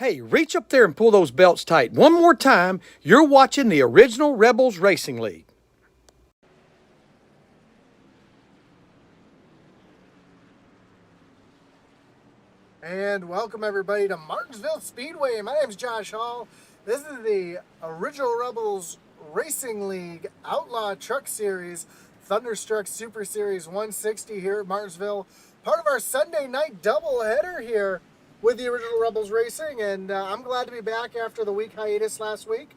Hey, reach up there and pull those belts tight. One more time, you're watching the original Rebels Racing League. And welcome everybody to Martinsville Speedway. My name's Josh Hall. This is the original Rebels Racing League Outlaw Truck Series, Thunderstruck Super Series 160 here at Martinsville. Part of our Sunday night doubleheader here with the original Rebels Racing. And I'm glad to be back after the week hiatus last week,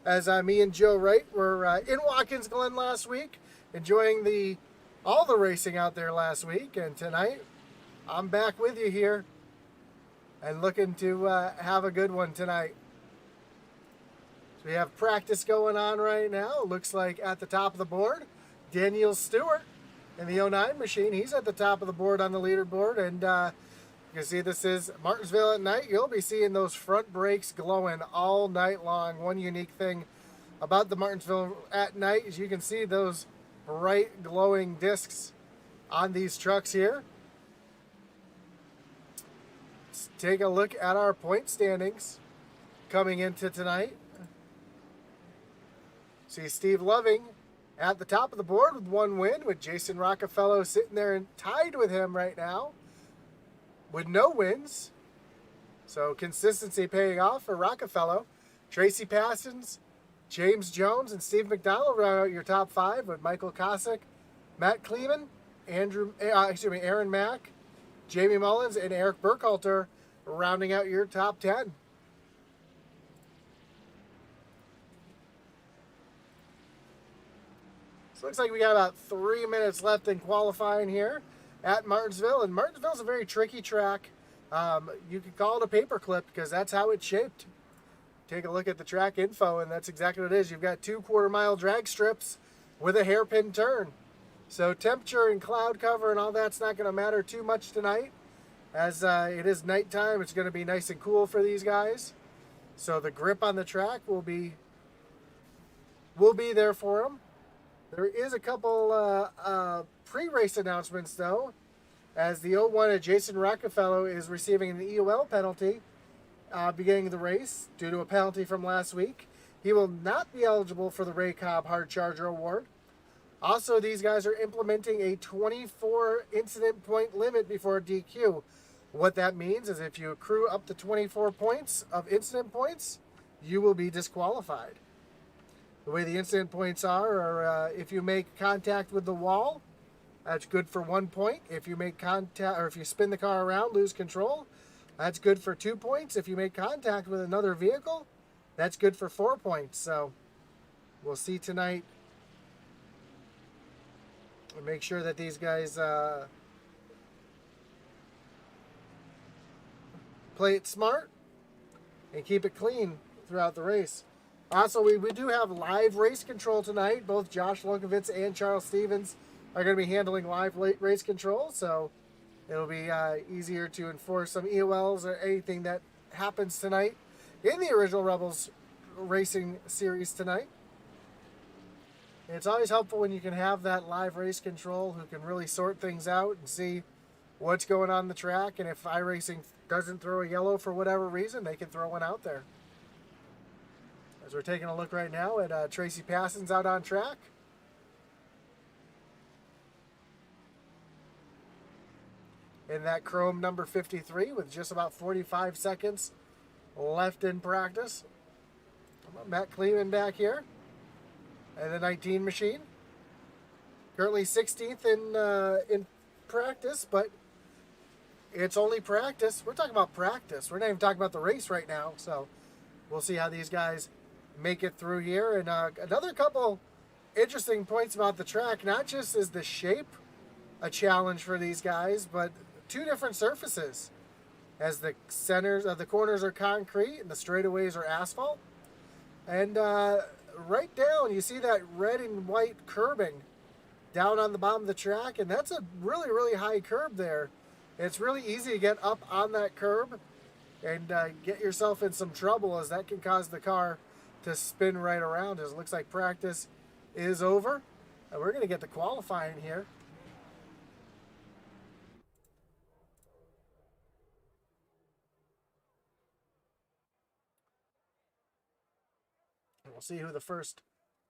as me and Joe Wright were in Watkins Glen last week, enjoying all the racing out there last week. And tonight, I'm back with you here and looking to have a good one tonight. So we have practice going on right now. It looks like at the top of the board, Daniel Stewart in the 09 machine. He's at the top of the board on the leaderboard. And you can see this is Martinsville at night. You'll be seeing those front brakes glowing all night long. One unique thing about the Martinsville at night is you can see those bright glowing discs on these trucks here. Take a look at our point standings coming into tonight. See Steve Loving at the top of the board with one win, with Jason Rockefeller sitting there and tied with him right now with no wins. So consistency paying off for Rockefeller. Tracy Passons, James Jones, and Steve McDonald round out your top five, with Michael Kosick, Matt Kleeman, Aaron Mack, Jamie Mullins, and Eric Burkhalter rounding out your top 10. So it looks like we got about 3 minutes left in qualifying here at Martinsville. And Martinsville's a very tricky track. You could call it a paperclip because that's how it's shaped. Take a look at the track info, and that's exactly what it is. You've got 2 quarter-mile drag strips with a hairpin turn. So temperature and cloud cover and all that's not going to matter too much tonight. As it is nighttime, it's going to be nice and cool for these guys. So the grip on the track will be there for them. There is a couple pre-race announcements, though, as the 01 of Jason Rockefeller is receiving an EOL penalty beginning of the race due to a penalty from last week. He will not be eligible for the Ray Cobb Hard Charger Award. Also, these guys are implementing a 24 incident point limit before DQ. What that means is if you accrue up to 24 points of incident points, you will be disqualified. The way the incident points are if you make contact with the wall, that's good for 1 point. If you make contact, or if you spin the car around, lose control, that's good for 2 points. If you make contact with another vehicle, that's good for 4 points. So we'll see tonight. And make sure that these guys play it smart and keep it clean throughout the race. Also, we do have live race control tonight. Both Josh Lokovitz and Charles Stevens are going to be handling live race control, so it'll be easier to enforce some EOLs or anything that happens tonight in the original Rebels Racing Series tonight. It's always helpful when you can have that live race control who can really sort things out and see what's going on the track. And if iRacing doesn't throw a yellow for whatever reason, they can throw one out there. As we're taking a look right now at Tracy Passons out on track. In that chrome number 53 with just about 45 seconds left in practice. Matt Kleeman back here. And the 19 machine, currently 16th in practice, but it's only practice. We're talking about practice. We're not even talking about the race right now. So we'll see how these guys make it through here. And another couple interesting points about the track. Not just is the shape a challenge for these guys, but 2 different surfaces. As the centers of the corners are concrete and the straightaways are asphalt. And right down, you see that red and white curbing down on the bottom of the track, and that's a really, really high curb there. It's really easy to get up on that curb and get yourself in some trouble, as that can cause the car to spin right around. As it looks like practice is over, and we're going to get to qualifying here. We'll see who the first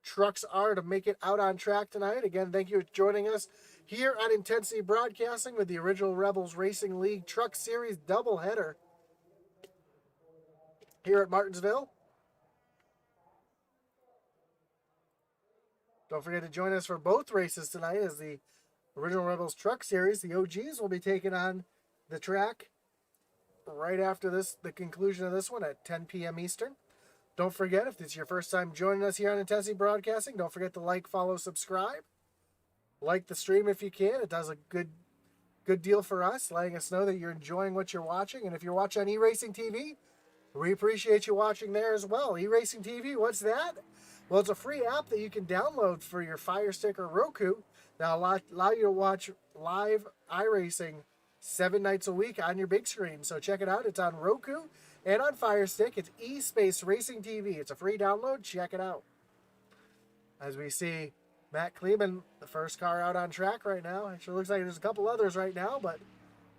trucks are to make it out on track tonight. Again, thank you for joining us here on Intensity Broadcasting with the Original Rebels Racing League Truck Series doubleheader here at Martinsville. Don't forget to join us for both races tonight as the Original Rebels Truck Series, the OGs, will be taking on the track right after the conclusion of this one at 10 p.m. Eastern. Don't forget, if it's your first time joining us here on Intensity Broadcasting, don't forget to like, follow, subscribe. Like the stream if you can. It does a good deal for us, letting us know that you're enjoying what you're watching. And if you're watching on eRacing TV, we appreciate you watching there as well. eRacing TV, what's that? Well, it's a free app that you can download for your Fire Stick or Roku. That'll allow you to watch live iRacing 7 nights a week on your big screen. So check it out. It's on Roku and on Fire Stick. It's eSpace Racing TV. It's a free download. Check it out. As we see Matt Kleeman, the first car out on track right now. It sure looks like there's a couple others right now, but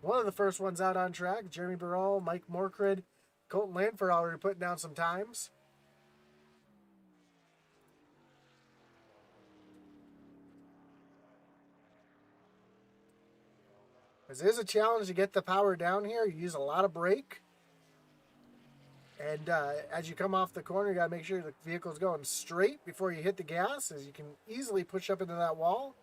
one of the first ones out on track. Jeremy Burrell, Mike Morcrid, Colton Lanford already putting down some times. As it is a challenge to get the power down here, you use a lot of brake. And as you come off the corner, you got to make sure the vehicle's going straight before you hit the gas, as you can easily push up into that wall.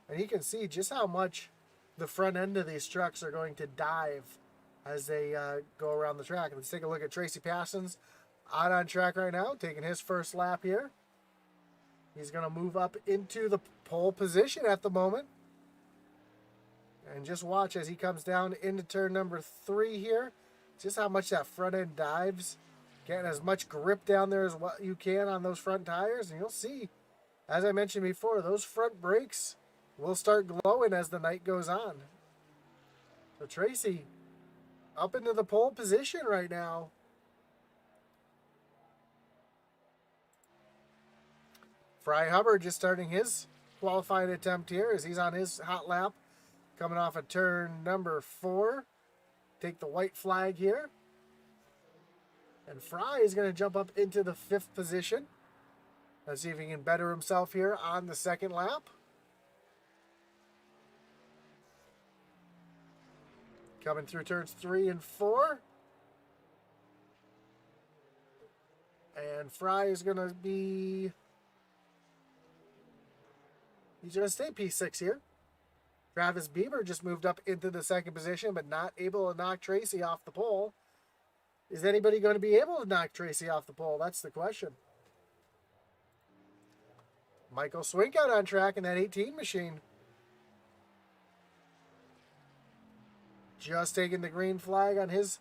And you can see just how much the front end of these trucks are going to dive as they go around the track. Let's take a look at Tracy Passons out on track right now, taking his first lap here. He's going to move up into the pole position at the moment. And just watch as he comes down into turn number 3 here. Just how much that front end dives. Getting as much grip down there as what you can on those front tires. And you'll see, as I mentioned before, those front brakes will start glowing as the night goes on. So Tracy up into the pole position right now. Fry Hubbard just starting his qualifying attempt here as he's on his hot lap. Coming off of turn number 4. Take the white flag here. And Fry is going to jump up into the 5th position. Let's see if he can better himself here on the second lap. Coming through turns 3 and 4. And Fry is going to be... He's going to stay P6 here. Travis Bieber just moved up into the 2nd position, but not able to knock Tracy off the pole. Is anybody going to be able to knock Tracy off the pole? That's the question. Michael Swink out on track in that 18 machine. Just taking the green flag on his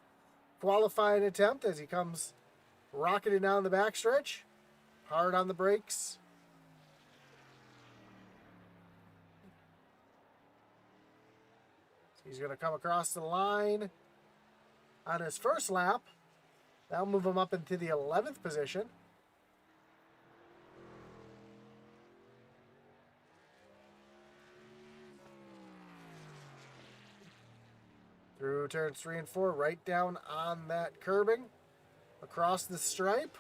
qualifying attempt as he comes rocketing down the backstretch. Hard on the brakes. He's going to come across the line on his first lap. That'll move him up into the 11th position. Through turns 3 and 4, right down on that curbing, across the stripe.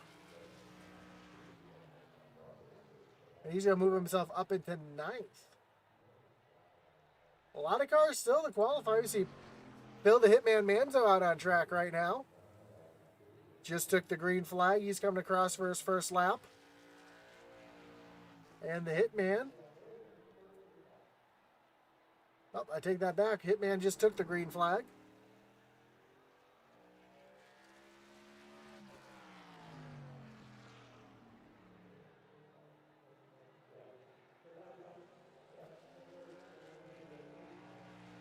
And he's going to move himself up into 9th. A lot of cars still to qualify. You see Bill the Hitman Manzo out on track right now. Just took the green flag. He's coming across for his first lap. And the Hitman. Oh, I take that back. Hitman just took the green flag.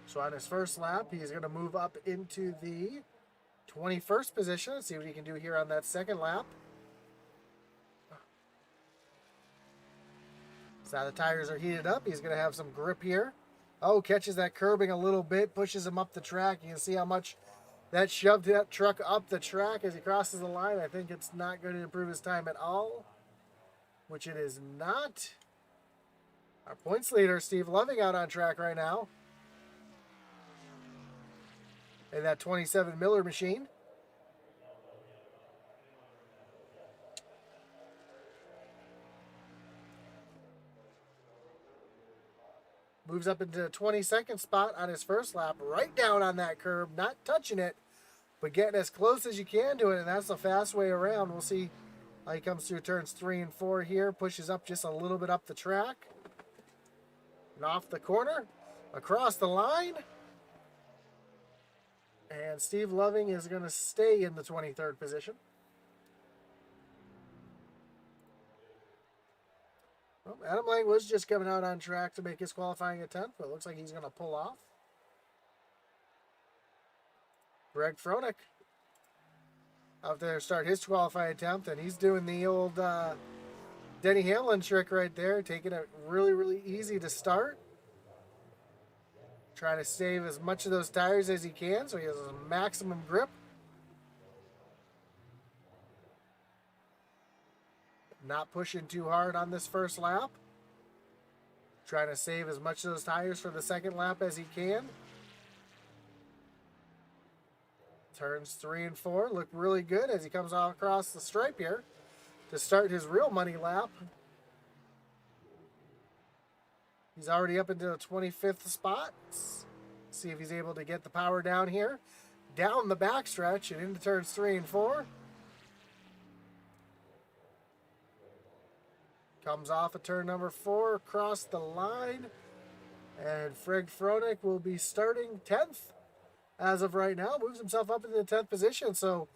So on his first lap, he's going to move up into the 21st position. Let's see what he can do here on that second lap. So now the tires are heated up. He's going to have some grip here. Oh, catches that curbing a little bit, pushes him up the track. You can see how much that shoved that truck up the track as he crosses the line. I think it's not going to improve his time at all, which it is not. Our points leader, Steve Loving, out on track right now. In that 27 Miller machine. Moves up into the 22nd spot on his first lap, right down on that curb, not touching it, but getting as close as you can to it, and that's the fast way around. We'll see how he comes through turns 3 and 4 here, pushes up just a little bit up the track, and off the corner, across the line, and Steve Loving is going to stay in the 23rd position. Well, Adam Lang was just coming out on track to make his qualifying attempt, but it looks like he's going to pull off. Greg Froelich out there to start his qualifying attempt, and he's doing the old Denny Hamlin trick right there, taking it really, really easy to start. Trying to save as much of those tires as he can so he has a maximum grip. Not pushing too hard on this first lap. Trying to save as much of those tires for the second lap as he can. Turns 3 and 4 look really good as he comes all across the stripe here to start his real money lap. He's already up into the 25th spot. See if he's able to get the power down here. Down the backstretch and into turns 3 and 4. Comes off of turn number 4 across the line. And Greg Froelich will be starting 10th as of right now. Moves himself up into the 10th position. So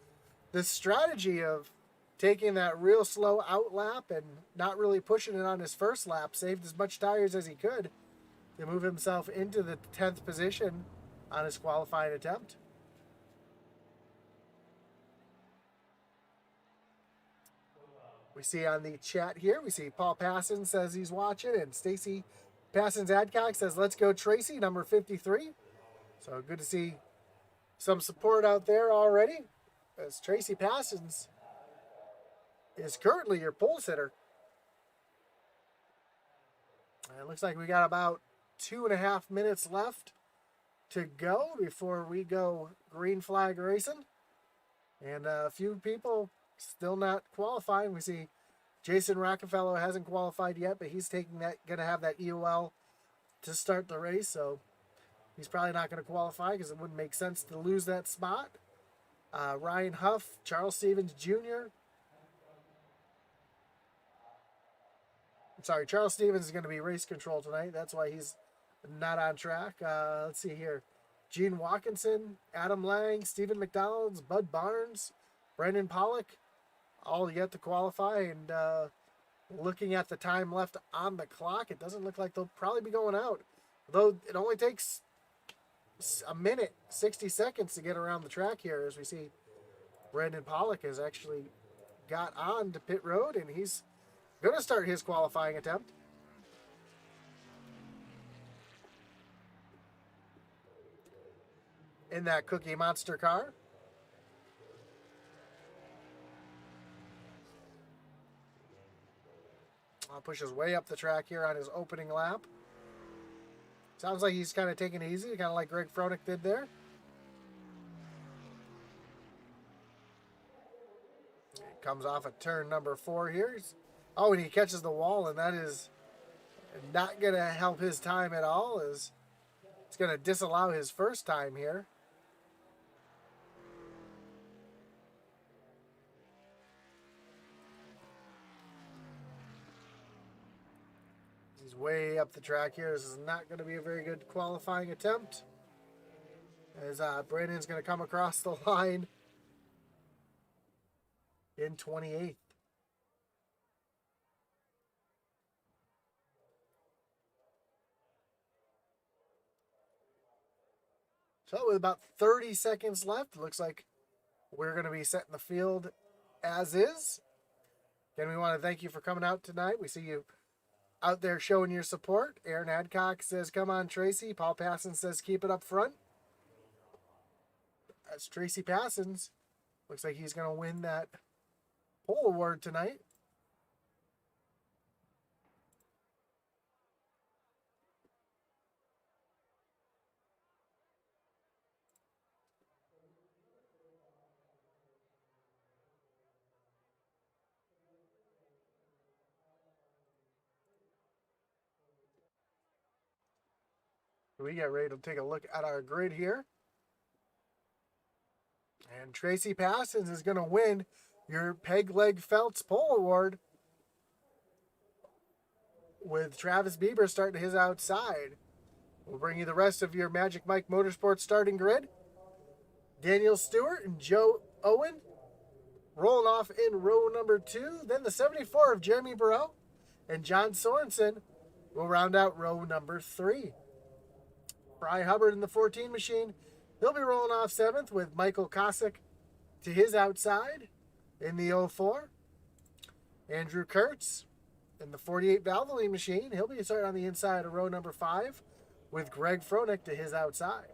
this strategy of taking that real slow out lap and not really pushing it on his first lap saved as much tires as he could to move himself into the 10th position on his qualifying attempt. We see on the chat here, we see Paul Passon says he's watching, and Stacy Passon's Adcock says, let's go Tracy, number 53. So good to see some support out there already, as Tracy Passons is currently your pole sitter. And it looks like we got about 2.5 minutes left to go before we go green flag racing. And a few people still not qualifying. We see Jason Rockefeller hasn't qualified yet, but he's taking that, going to have that EOL to start the race, so he's probably not going to qualify because it wouldn't make sense to lose that spot. Ryan Huff, Charles Stevens Jr. Sorry, Charles Stevens is going to be race control tonight. That's why he's not on track. Let's see here. Gene Watkinson, Adam Lang, Stephen McDonald's, Bud Barnes, Brendan Pollock, all yet to qualify. And looking at the time left on the clock, it doesn't look like they'll probably be going out. Though it only takes a minute, 60 seconds to get around the track here, as we see Brendan Pollock has actually got on to pit road, and he's going to start his qualifying attempt. In that Cookie Monster car. Pushes way up the track here on his opening lap. Sounds like he's kind of taking it easy, kind of like Greg Froelich did there. Comes off at turn number 4 here. Oh, and he catches the wall, and that is not going to help his time at all, as it's going to disallow his first time here. He's way up the track here. This is not going to be a very good qualifying attempt, as Brandon's going to come across the line in 28th. So with about 30 seconds left, it looks like we're going to be setting the field as is. Again, we want to thank you for coming out tonight. We see you out there showing your support. Aaron Adcock says, come on, Tracy. Paul Passon says, keep it up front. That's Tracy Passons. Looks like he's going to win that pole award tonight. we get ready to take a look at our grid here. And Tracy Passons is going to win your Peg Leg Felts Pole Award, with Travis Bieber starting his outside. We'll bring you the rest of your Magic Mike Motorsports starting grid. Daniel Stewart and Joe Owen rolling off in row number 2. Then the 74 of Jeremy Burrell and John Sorensen will round out row number 3. Bry Hubbard in the 14 machine. He'll be rolling off 7th with Michael Kosick to his outside in the 04. Andrew Kurtz in the 48 Valvoline machine. He'll be starting on the inside of row number 5 with Greg Froelich to his outside.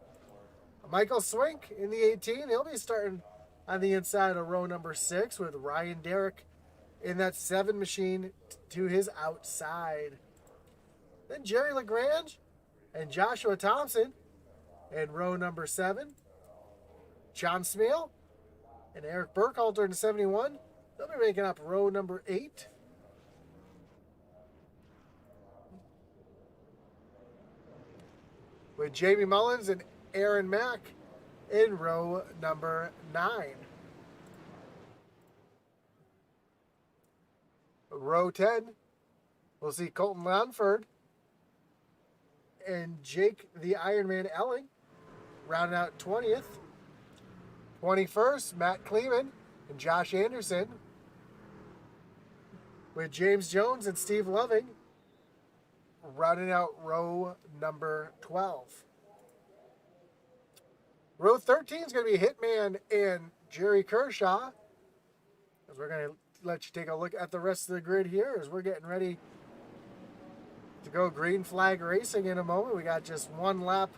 Michael Swink in the 18. He'll be starting on the inside of row number 6 with Ryan Derrick in that 7 machine to his outside. Then Jerry LaGrange and Joshua Thompson in row number 7. John Smeal and Eric Burkhalter in the 71. They'll be making up row number 8. With Jamie Mullins and Aaron Mack in row number 9. Row 10, we'll see Colton Lanford and Jake the Ironman Elling rounding out 20th. 21st, Matt Kleeman and Josh Anderson, with James Jones and Steve Loving rounding out row number 12. Row 13 is going to be Hitman and Jerry Kershaw, as we're going to let you take a look at the rest of the grid here as we're getting ready to go green flag racing in a moment. We got just one lap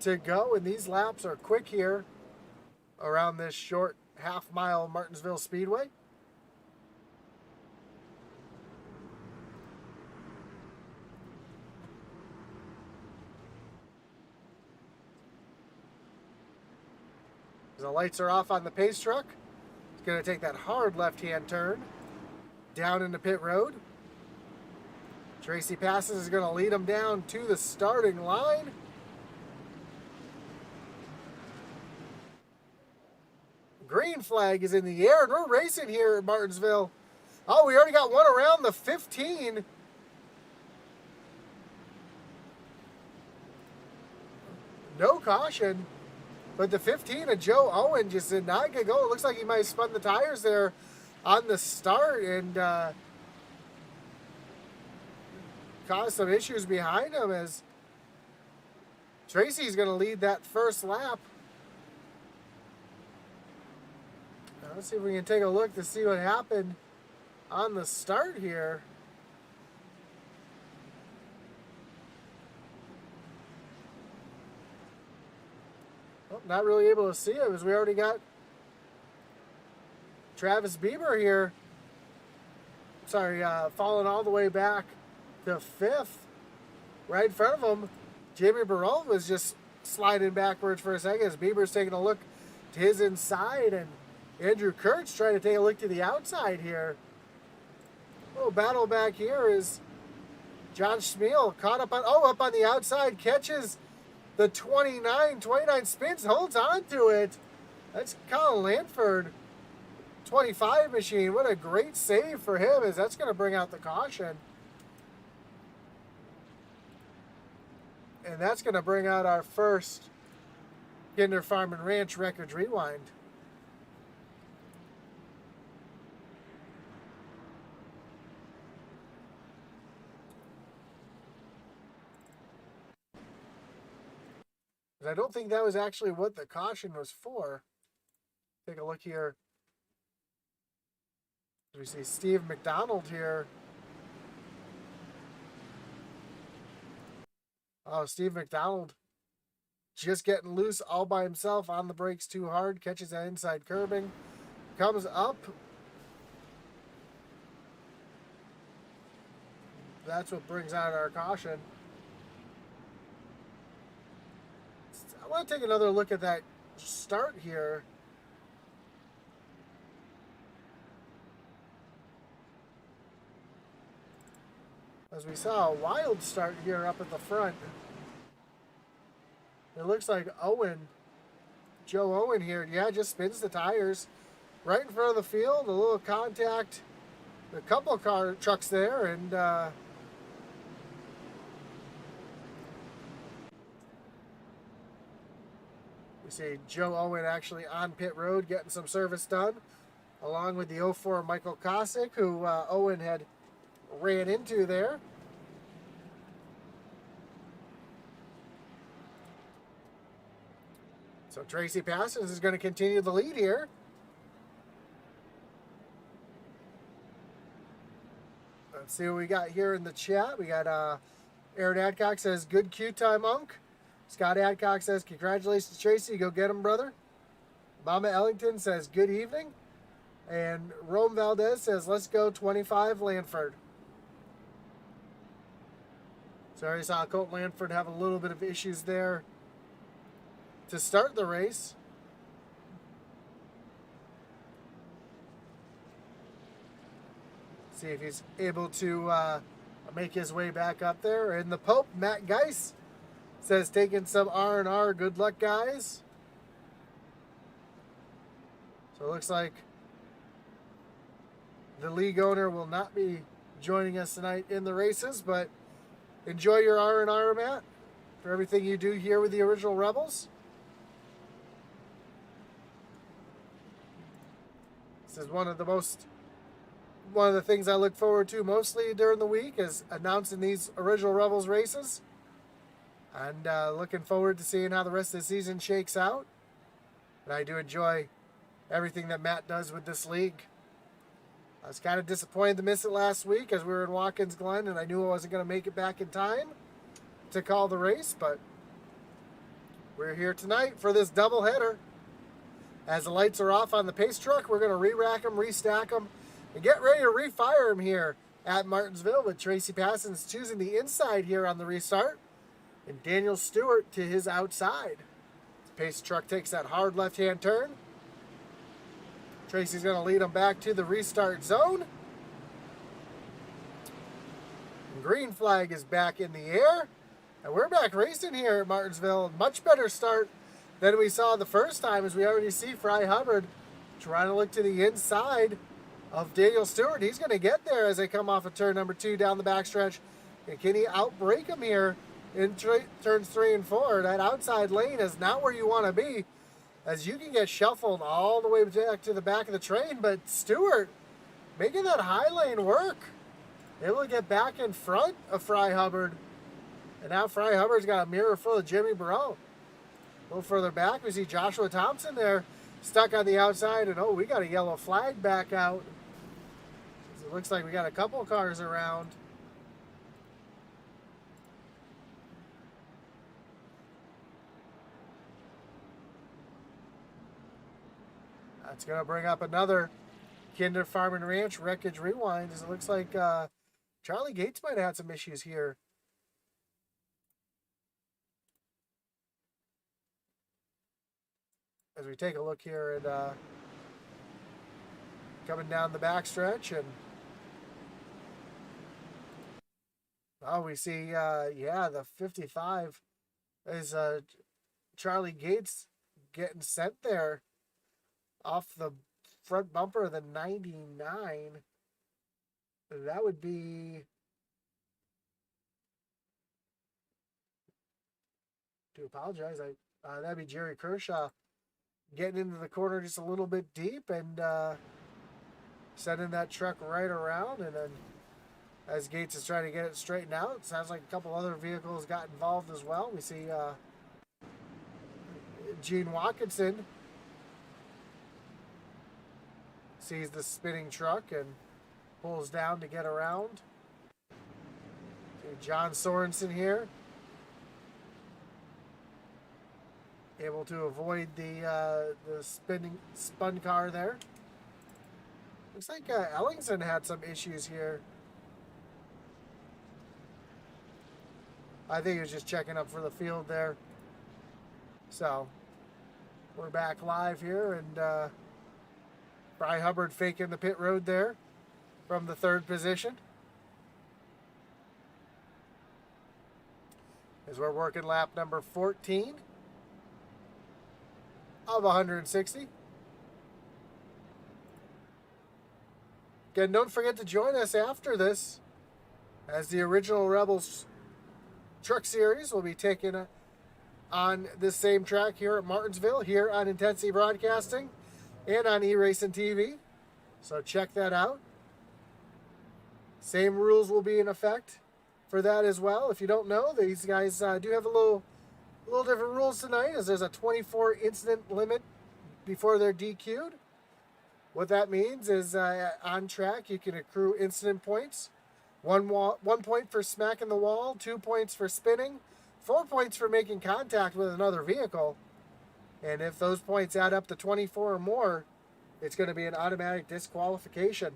to go, and these laps are quick here around this short half-mile Martinsville Speedway. As the lights are off on the pace truck, it's going to take that hard left-hand turn down into pit road. Tracy Passons is going to lead him down to the starting line. Green flag is in the air, and we're racing here at Martinsville. Oh, we already got one around the 15. No caution. But the 15 of Joe Owen just did not get going. It looks like he might have spun the tires there on the start and caused some issues behind him, as Tracy's going to lead that first lap. Now, let's see if we can take a look to see what happened on the start here. Well, not really able to see it, because we already got Travis Bieber here. Sorry, falling all the way back to 5th. Right in front of him, Jamie Burrell was just sliding backwards for a second as Bieber's taking a look to his inside, and Andrew Kurtz trying to take a look to the outside here. Little battle back here is John Schmiel caught up on the outside, catches the 29 spins, holds on to it. That's Colin Lanford, 25 machine. What a great save for him, as that's going to bring out the caution. And that's going to bring out our first Kinder Farm and Ranch Records Rewind. I don't think that was actually what the caution was for. Take a look here. We see Steve McDonald here. Oh, Steve McDonald just getting loose all by himself on the brakes too hard. Catches that inside curbing. Comes up. That's what brings out our caution. I want to take another look at that start here. As we saw a wild start here up at the front. It looks like Joe Owen here, yeah, just spins the tires right in front of the field. A little contact, a couple of trucks there, and we see Joe Owen actually on pit road getting some service done, along with the 04 Michael Kosick, who Owen had ran into there. So Tracy Parsons is going to continue the lead here. Let's see what we got here in the chat. We got Aaron Adcock says, good queue time, Unk. Scott Adcock says, congratulations, Tracy. Go get him, brother. Mama Ellington says, good evening. And Rome Valdez says, let's go 25 Lanford. So I already saw Colt Lanford have a little bit of issues there to start the race. See if he's able to make his way back up there. And the Pope, Matt Geis, says taking some R&R. Good luck, guys. So it looks like the league owner will not be joining us tonight in the races, but enjoy your R&R, Matt, for everything you do here with the Original Rebels. This is one of the things I look forward to mostly during the week is announcing these Original Rebels races. And looking forward to seeing how the rest of the season shakes out. And I do enjoy everything that Matt does with this league. I was kind of disappointed to miss it last week as we were in Watkins Glen, and I knew I wasn't going to make it back in time to call the race, but we're here tonight for this doubleheader. As the lights are off on the pace truck, we're going to re-rack them, restack them, and get ready to refire them here at Martinsville, with Tracy Parsons choosing the inside here on the restart, and Daniel Stewart to his outside. The pace truck takes that hard left-hand turn. Tracy's going to lead them back to the restart zone. And green flag is back in the air. And we're back racing here at Martinsville. Much better start than we saw the first time, as we already see Fry Hubbard trying to look to the inside of Daniel Stewart. He's going to get there as they come off of turn number 2 down the backstretch. And can he outbrake him here in turns 3 and 4? That outside lane is not where you want to be, as you can get shuffled all the way back to the back of the train. But Stewart making that high lane work, able to get back in front of Fry Hubbard. And now Fry Hubbard's got a mirror full of Jimmy Barone. A little further back, we see Joshua Thompson there stuck on the outside. And oh, we got a yellow flag back out. It looks like we got a couple cars around. That's going to bring up another Kinder Farm and Ranch Wreckage Rewind, as it looks like Charlie Gates might have had some issues here. As we take a look here at coming down the backstretch, and oh, we see, yeah, the 55 is Charlie Gates getting sent there off the front bumper of the 99. That would be, to apologize, that'd be Jerry Kershaw getting into the corner just a little bit deep and sending that truck right around. And then as Gates is trying to get it straightened out, it sounds like a couple other vehicles got involved as well. We see Gene Watkinson sees the spinning truck and pulls down to get around. See John Sorensen here, able to avoid the spun car there. Looks like Ellingson had some issues here. I think he was just checking up for the field there. So we're back live here, and Fry Hubbard faking the pit road there from the 3rd position, as we're working lap number 14 of 160. Again, don't forget to join us after this, as the original Rebels Truck Series will be taken on this same track here at Martinsville, here on Intensity Broadcasting and on eRacing TV. So check that out. Same rules will be in effect for that as well. If you don't know, these guys do have a little different rules tonight, as there's a 24 incident limit before they're DQ'd. What that means is on track you can accrue incident points. 1 point for smacking the wall, 2 points for spinning, 4 points for making contact with another vehicle. And if those points add up to 24 or more, it's going to be an automatic disqualification.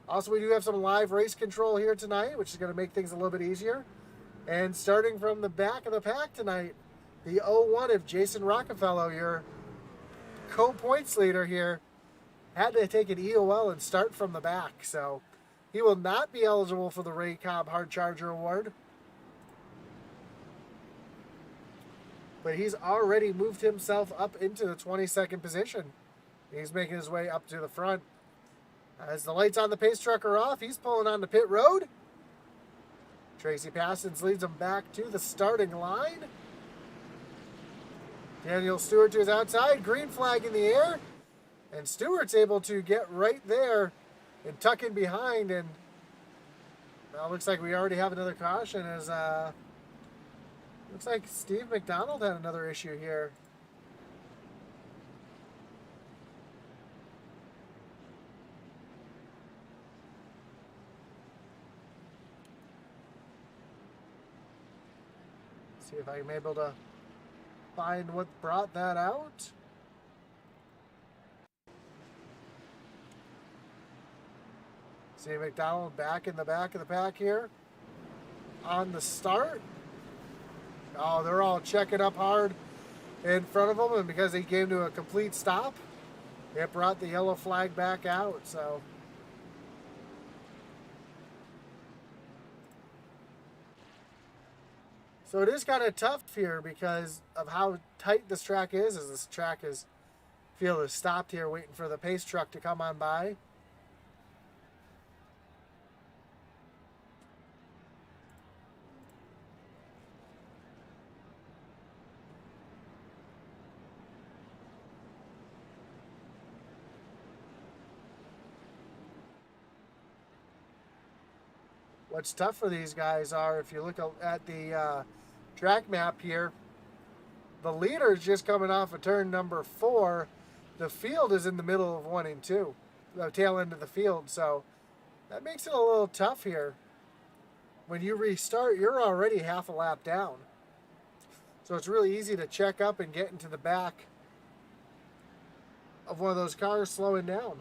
Also, we do have some live race control here tonight, which is going to make things a little bit easier. And starting from the back of the pack tonight, the 01 of Jason Rockefeller, your co-points leader here, had to take an EOL and start from the back. So he will not be eligible for the Ray Cobb Hard Charger Award. But he's already moved himself up into the 22nd position. He's making his way up to the front. As the lights on the pace truck are off, he's pulling on the pit road. Tracy Passons leads him back to the starting line. Daniel Stewart to his outside, green flag in the air. And Stewart's able to get right there and tuck in behind. And now it looks like we already have another caution, as looks like Steve McDonald had another issue here. See if I'm able to find what brought that out. See McDonald back in the back of the pack here on the start. Oh, they're all checking up hard in front of him, and because he came to a complete stop, it brought the yellow flag back out. So it is kind of tough here because of how tight this track is, as this track is, field is stopped here waiting for the pace truck to come on by. What's tough for these guys are, if you look at the track map here, the leader is just coming off of turn number 4. The field is in the middle of 1 and 2, the tail end of the field. So that makes it a little tough here. When you restart, you're already half a lap down. So it's really easy to check up and get into the back of one of those cars slowing down.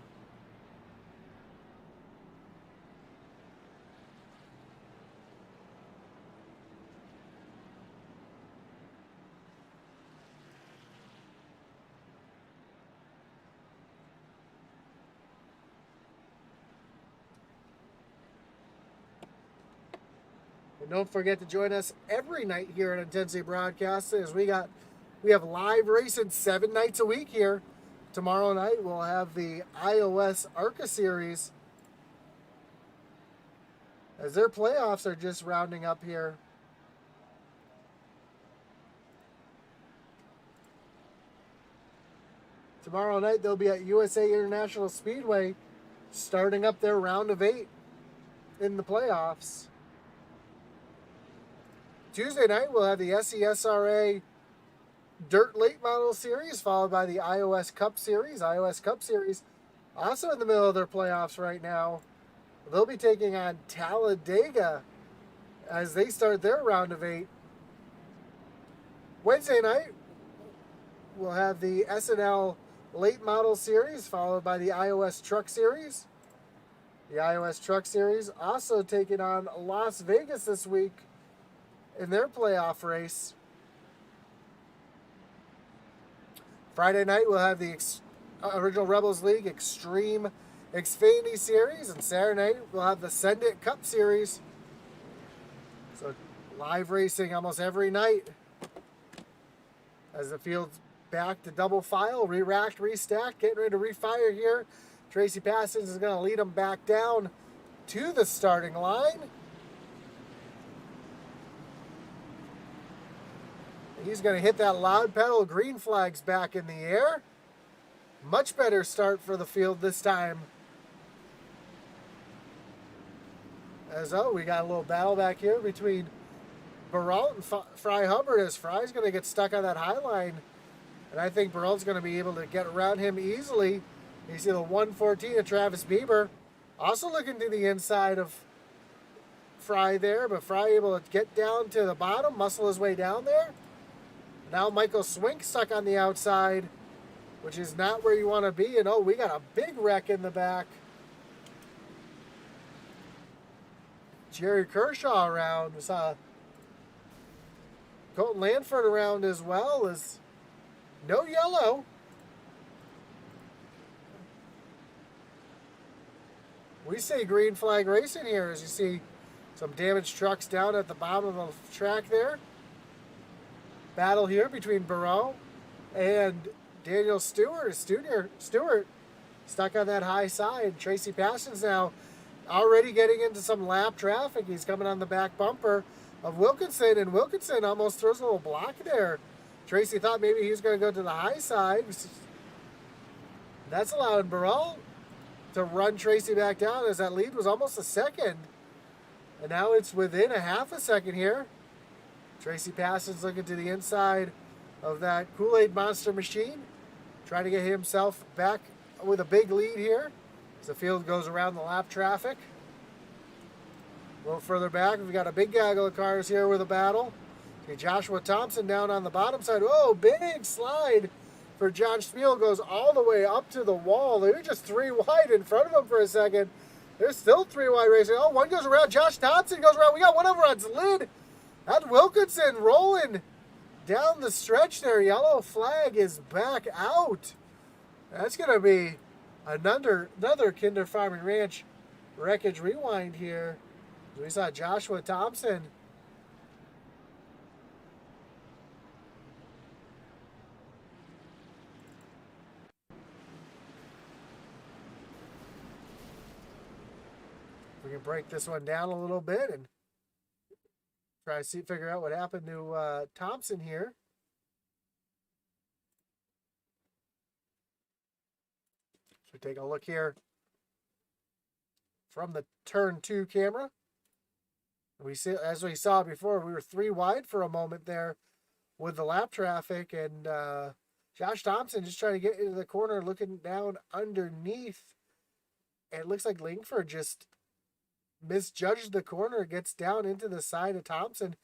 And don't forget to join us every night here at Intensity Broadcasting, as we have live racing 7 nights a week here. Tomorrow night we'll have the iOS ARCA series, as their playoffs are just rounding up here. Tomorrow night they'll be at USA International Speedway, starting up their round of 8 in the playoffs. Tuesday night, we'll have the SESRA Dirt Late Model Series, followed by the iOS Cup Series. iOS Cup Series, also in the middle of their playoffs right now. They'll be taking on Talladega as they start their round of 8. Wednesday night, we'll have the SNL Late Model Series, followed by the iOS Truck Series. The iOS Truck Series also taking on Las Vegas this week in their playoff race. Friday night, we'll have the Original Rebels League Extreme Xfinity Series, and Saturday night, we'll have the Send It Cup Series. So live racing almost every night as the field back to double file, re-racked, restacked, getting ready to refire here. Tracy Parsons is going to lead them back down to the starting line. He's going to hit that loud pedal. Green flag's back in the air. Much better start for the field this time. As we got a little battle back here between Baralt and Fry Hubbard, as Fry's going to get stuck on that high line. And I think Baralt's going to be able to get around him easily. You see the 114 of Travis Bieber. Also looking to the inside of Fry there, but Fry able to get down to the bottom, muscle his way down there. Now Michael Swink stuck on the outside, which is not where you want to be. And oh, we got a big wreck in the back. Jerry Kershaw around. We saw Colton Lanford around as well. As no yellow. We say green flag racing here, as you see some damaged trucks down at the bottom of the track there. Battle here between Baralt and Daniel Stewart. Stewart stuck on that high side. Tracy Parsons now already getting into some lap traffic. He's coming on the back bumper of Wilkinson, and Wilkinson almost throws a little block there. Tracy thought maybe he was going to go to the high side. That's allowing Baralt to run Tracy back down, as that lead was almost a second. And now it's within a half a second here. Tracy Parsons looking to the inside of that Kool-Aid Monster machine, trying to get himself back with a big lead here as the field goes around the lap traffic. A little further back, we've got a big gaggle of cars here with a battle. See Joshua Thompson down on the bottom side. Oh, big slide for John Spiel, goes all the way up to the wall. They were just 3 wide in front of him for a second. There's still 3 wide racing. Oh, one goes around. Josh Thompson goes around. We got one over on lid. That's Wilkinson rolling down the stretch there. Yellow flag is back out. That's going to be another Kinder Farm and Ranch wreckage rewind here. We saw Joshua Thompson we can break this one down a little bit and try to figure out what happened to Thompson here. So take a look here from the turn 2 camera. We see, as we saw before, we were 3 wide for a moment there with the lap traffic, and Josh Thompson just trying to get into the corner, looking down underneath. And it looks like Langford just misjudged the corner, gets down into the side of Thompson.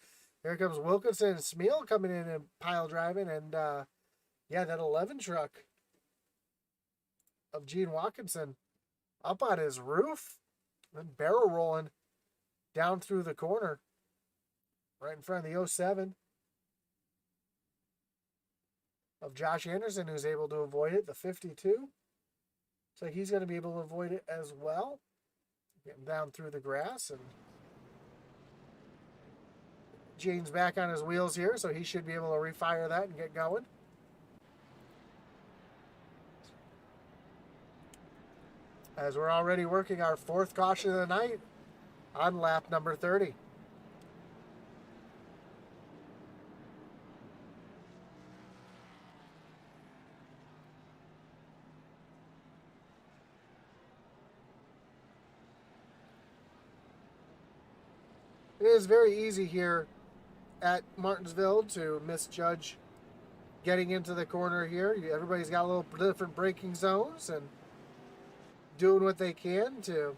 Here comes Wilkinson and Smeal coming in and pile driving, and yeah, that 11 truck of Gene Watkinson up on his roof and barrel rolling down through the corner right in front of the 07 of Josh Anderson, who's able to avoid it, the 52. So he's going to be able to avoid it as well. Getting down through the grass, and Gene's back on his wheels here, so he should be able to refire that and get going. As we're already working our 4th caution of the night on lap number 30. It is very easy here at Martinsville to misjudge getting into the corner here. Everybody's got a little different braking zones and doing what they can to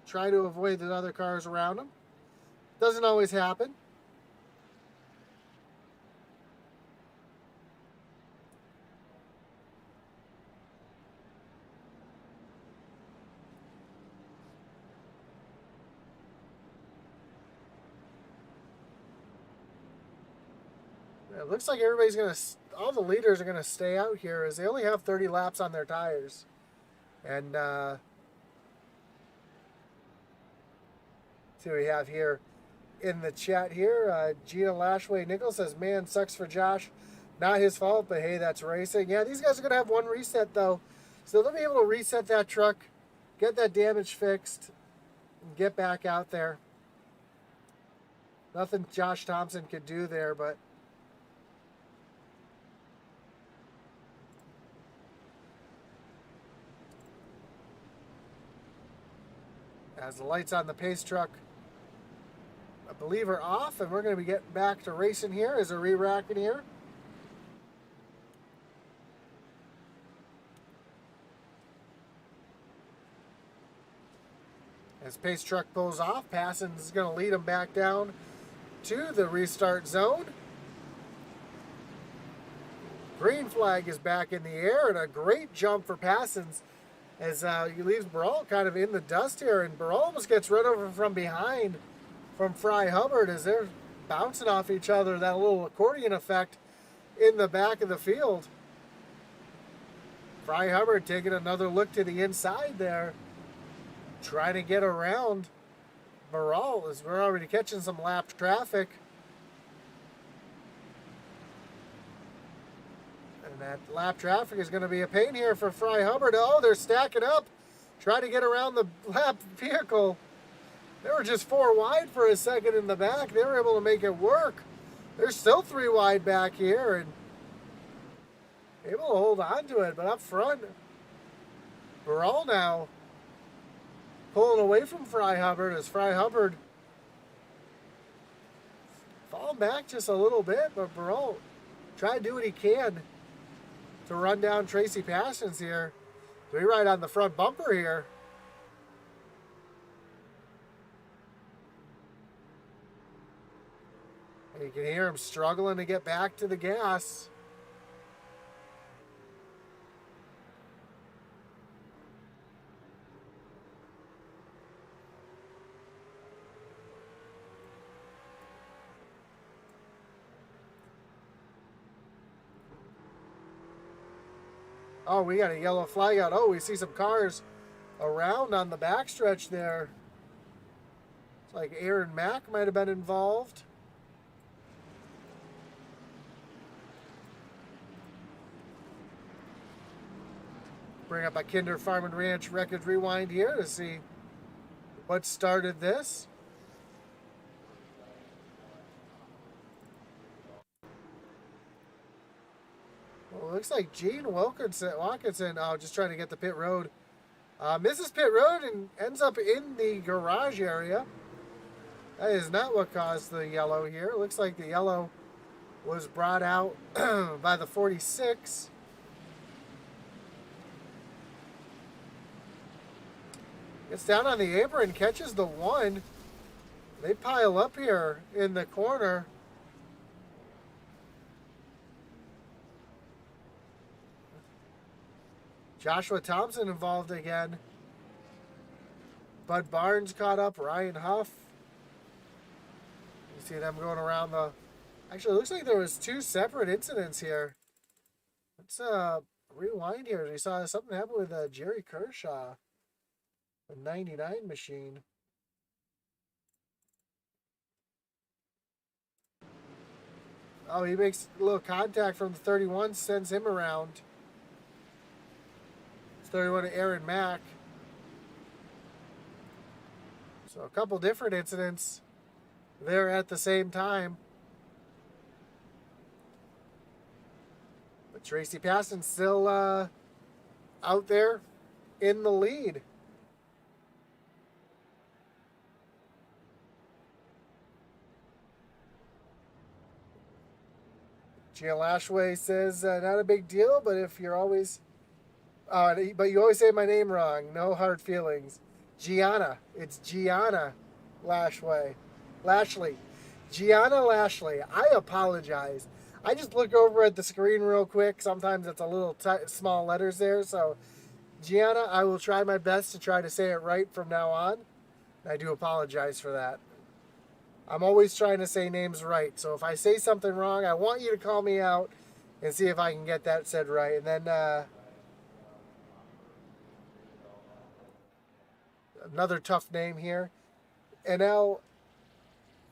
try to avoid the other cars around them. Doesn't always happen. It looks like everybody's going to, all the leaders are going to stay out here as they only have 30 laps on their tires. And see what we have here in the chat here. Gina Lashway Nichols says, man, sucks for Josh. Not his fault, but hey, that's racing. Yeah, these guys are going to have one reset, though. So they'll be able to reset that truck, get that damage fixed, and get back out there. Nothing Josh Thompson could do there, but as the lights on the pace truck, I believe, are off, and we're going to be getting back to racing here as a re-racking here. As pace truck pulls off, Passon's is going to lead him back down to the restart zone. Green flag is back in the air, and a great jump for Passon's as he leaves Burrell kind of in the dust here, and Burrell almost gets run over from behind from Fry Hubbard as they're bouncing off each other, that little accordion effect in the back of the field. Fry Hubbard taking another look to the inside there, trying to get around Burrell as we're already catching some lap traffic. And that lap traffic is going to be a pain here for Fry Hubbard. Oh, they're stacking up, trying to get around the lap vehicle. They were just 4 wide for a second in the back. They were able to make it work. They're still 3 wide back here and able to hold on to it. But up front, Burrell now pulling away from Fry Hubbard as Fry Hubbard falling back just a little bit, but Burrell trying to do what he can to run down Tracy Passons here. We ride on the front bumper here. And you can hear him struggling to get back to the gas. Oh, we got a yellow flag out. Oh, we see some cars around on the backstretch there. It's like Aaron Mack might have been involved. Bring up a Kinder Farm and Ranch Wreckage Rewind here to see what started this. Well, it looks like Gene Watkinson, just trying to get the pit road. Misses pit road and ends up in the garage area. That is not what caused the yellow here. It looks like the yellow was brought out by the 46. Gets down on the apron, catches the 1. They pile up here in the corner. Joshua Thompson involved again. Bud Barnes caught up. Ryan Huff. You see them going around the... Actually, it looks like there was 2 separate incidents here. Let's rewind here. We saw something happen with Jerry Kershaw. The 99 machine. Oh, he makes a little contact from the 31, sends him around. It's 31 to Aaron Mack. So a couple different incidents there at the same time. But Tracy Passon's still out there in the lead. Gia Lashway says, not a big deal, but if you're always... but you always say my name wrong. No hard feelings. Gianna. It's Gianna Lashway. Lashley. Gianna Lashley. I apologize. I just look over at the screen real quick. Sometimes it's a little small letters there. So, Gianna, I will try my best to try to say it right from now on. I do apologize for that. I'm always trying to say names right. So if I say something wrong, I want you to call me out and see if I can get that said right. And then another tough name here. NL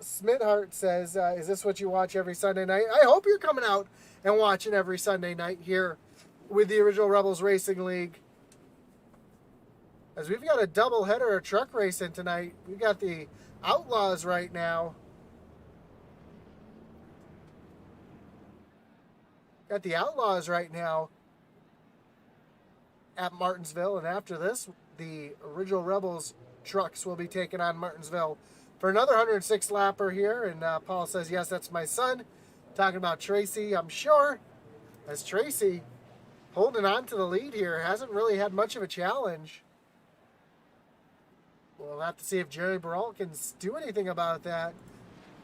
Smithart says, is this what you watch every Sunday night? I hope you're coming out and watching every Sunday night here with the Original Rebels Racing League. As we've got a double header of truck racing tonight. We've got the Outlaws right now. Got the Outlaws right now at Martinsville. And after this, the Original Rebels trucks will be taking on Martinsville for another 106 lapper here. And Paul says, yes, that's my son. Talking about Tracy, I'm sure. As Tracy holding on to the lead here, hasn't really had much of a challenge. We'll have to see if Jerry Burrell can do anything about that.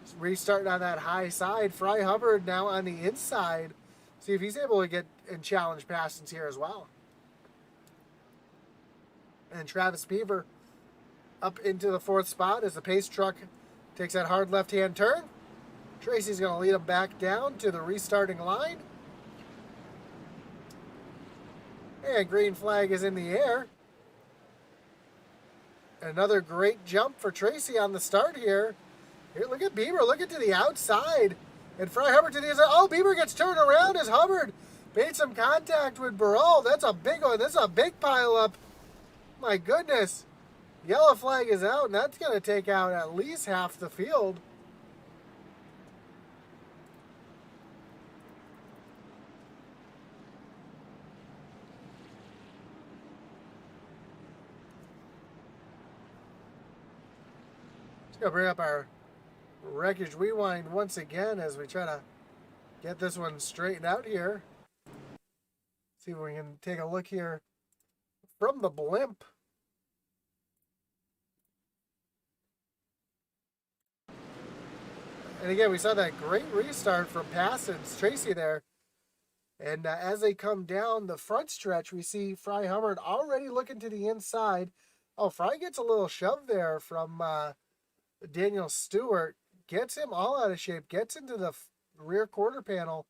Just restarting on that high side. Fry Hubbard now on the inside. See if he's able to get and challenge Passons here as well. And Travis Beaver up into the 4th spot as the pace truck takes that hard left-hand turn. Tracy's going to lead him back down to the restarting line. And green flag is in the air. Another great jump for Tracy on the start here. Here, look at Bieber looking to the outside. And Fry Hubbard to the inside. Oh, Bieber gets turned around as Hubbard made some contact with Burrell. That's a big one. That's a big pile up. My goodness. Yellow flag is out, and that's going to take out at least half the field. Just going to bring up our wreckage rewind once again as we try to get this one straightened out here. See if we can take a look here from the blimp. And again, we saw that great restart from Passons, Tracy there. And as they come down the front stretch, we see Fry Hubbard already looking to the inside. Oh, Fry gets a little shove there from Daniel Stewart. Gets him all out of shape. Gets into the rear quarter panel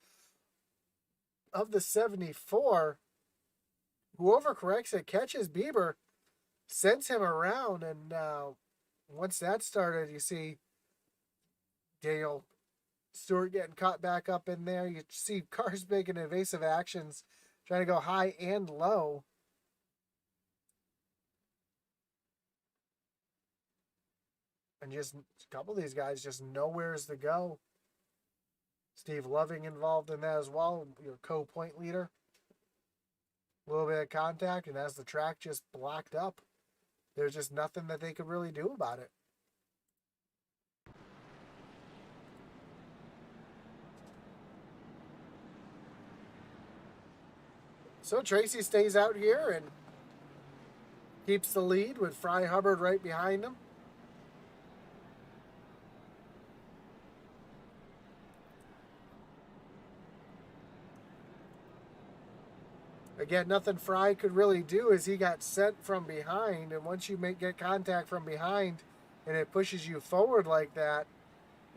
of the 74. Who overcorrects it, catches Bieber, sends him around. And once that started, you see Daniel Stewart getting caught back up in there. You see cars making evasive actions, trying to go high and low. And just a couple of these guys just nowhere's to go. Steve Loving involved in that as well, your co-point leader. A little bit of contact, and as the track just blocked up, there's just nothing that they could really do about it. So Tracy stays out here and keeps the lead with Fry Hubbard right behind him. Again, nothing Fry could really do is he got sent from behind, and once you get contact from behind and it pushes you forward like that,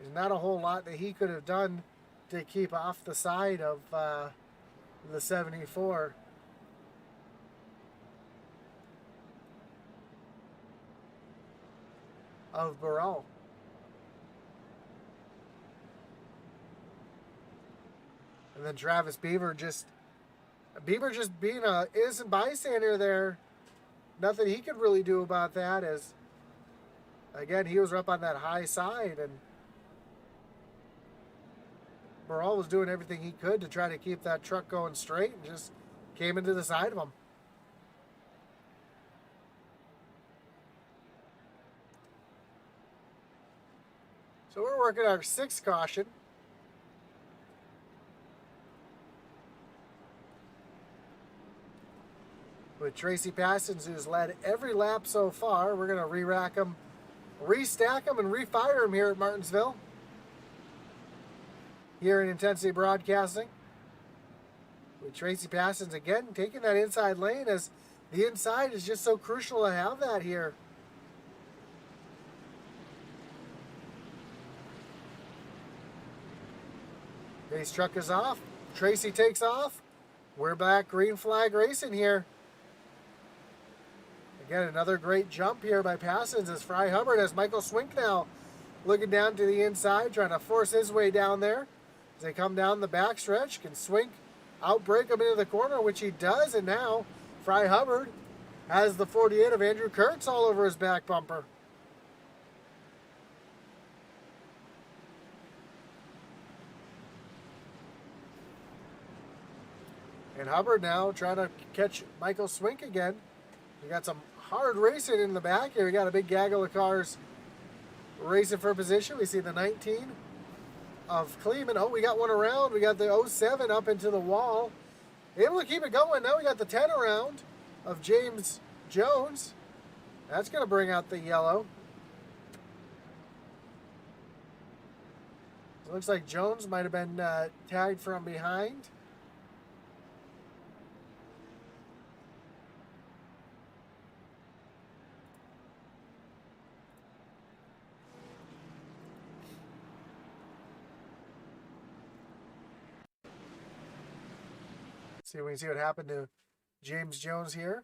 there's not a whole lot that he could have done to keep off the side of the 74. Of Burrell. And then Travis Beaver just being a innocent bystander there. Nothing he could really do about that, as again he was up on that high side and Burrell was doing everything he could to try to keep that truck going straight and just came into the side of him. So we're working our 6th caution. With Tracy Passons, who's led every lap so far. We're going to re-rack him, restack him, and refire him here at Martinsville. Here in Intensity Broadcasting. With Tracy Passons again taking that inside lane, as the inside is just so crucial to have that here. Base truck is off. Tracy takes off. We're back green flag racing here. Again, another great jump here by Passons as Fry Hubbard has Michael Swink now looking down to the inside, trying to force his way down there. As they come down the backstretch, can swing, outbreak him into the corner, which he does, and now Fry Hubbard has the 48 of Andrew Kurtz all over his back bumper. And Hubbard now trying to catch Michael Swink again. We got some hard racing in the back here. We got a big gaggle of cars racing for position. We see the 19 of Kleeman. Oh, we got one around. We got the 07 up into the wall. Able to keep it going. Now we got the 10 around of James Jones. That's going to bring out the yellow. It looks like Jones might have been tagged from behind. See, we can see what happened to James Jones here.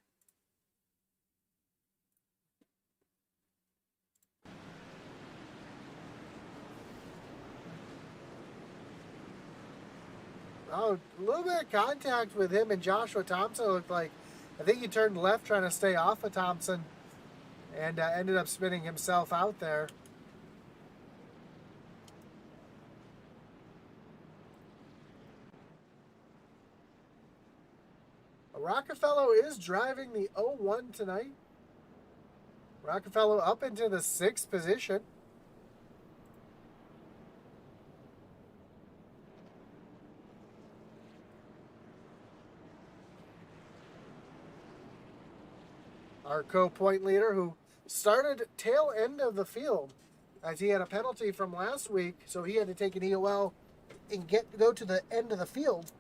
Oh, a little bit of contact with him and Joshua Thompson. It looked like, I think he turned left trying to stay off of Thompson and ended up spinning himself out there. Rockefeller is driving the 01 tonight. Rockefeller up into the 6th position. Our co-point leader, who started tail end of the field as he had a penalty from last week, so he had to take an EOL and go to the end of the field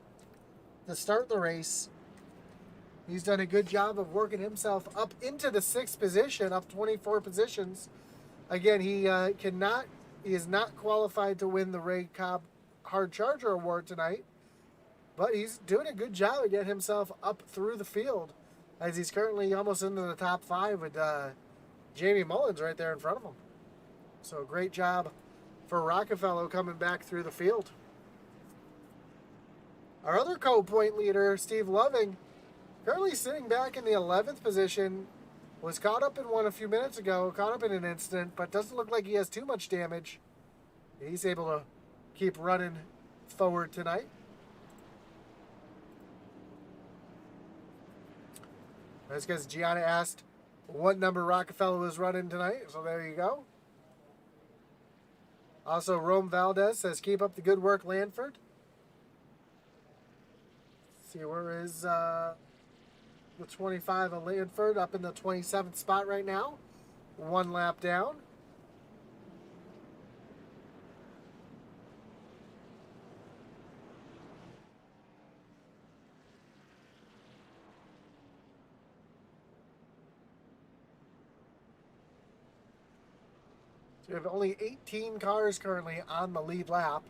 to start the race. He's done a good job of working himself up into the 6th position, up 24 positions. Again, he is not qualified to win the Ray Cobb Hard Charger Award tonight, but he's doing a good job of getting himself up through the field, as he's currently almost into the top 5 with Jamie Mullins right there in front of him. So great job for Rockefeller coming back through the field. Our other co-point leader, Steve Loving, currently sitting back in the 11th position, was caught up in one a few minutes ago, caught up in an incident, but doesn't look like he has too much damage. He's able to keep running forward tonight. That's because Gianna asked what number Rockefeller was running tonight, so there you go. Also, Rome Valdez says, keep up the good work, Lanford. Let's see, where is the 25 of Lanford up in the 27th spot right now. One lap down. So we have only 18 cars currently on the lead lap.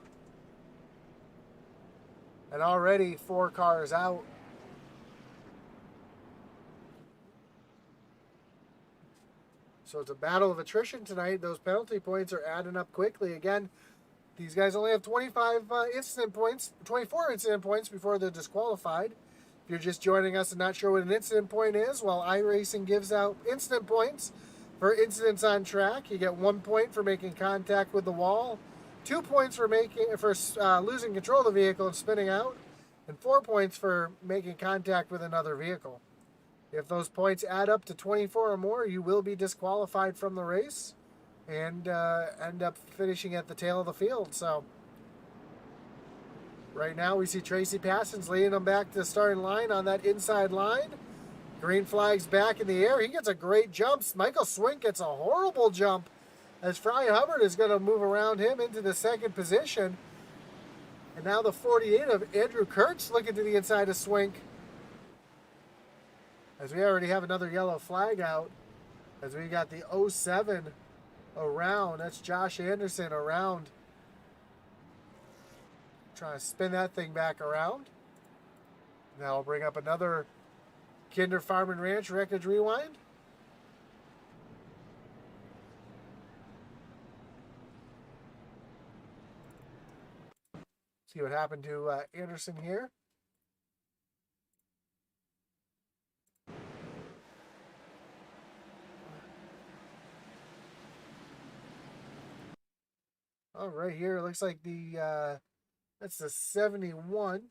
And already 4 cars out. So it's a battle of attrition tonight. Those penalty points are adding up quickly. Again, these guys only have 25 incident points, 24 incident points before they're disqualified. If you're just joining us and not sure what an incident point is, well, iRacing gives out incident points for incidents on track. You get 1 point for making contact with the wall, 2 points for losing control of the vehicle and spinning out, and 4 points for making contact with another vehicle. If those points add up to 24 or more, you will be disqualified from the race and end up finishing at the tail of the field. So right now we see Tracy Passons leading them back to the starting line on that inside line. Green flag's back in the air. He gets a great jump. Michael Swink gets a horrible jump as Fry Hubbard is going to move around him into the 2nd position. And now the 48 of Andrew Kurtz looking to the inside of Swink, as we already have another yellow flag out, as we got the 07 around. That's Josh Anderson around. Trying to spin that thing back around. Now I'll bring up another Kinder Farm and Ranch Wreckage Rewind. See what happened to Anderson here. Oh, right here, it looks like that's the 71.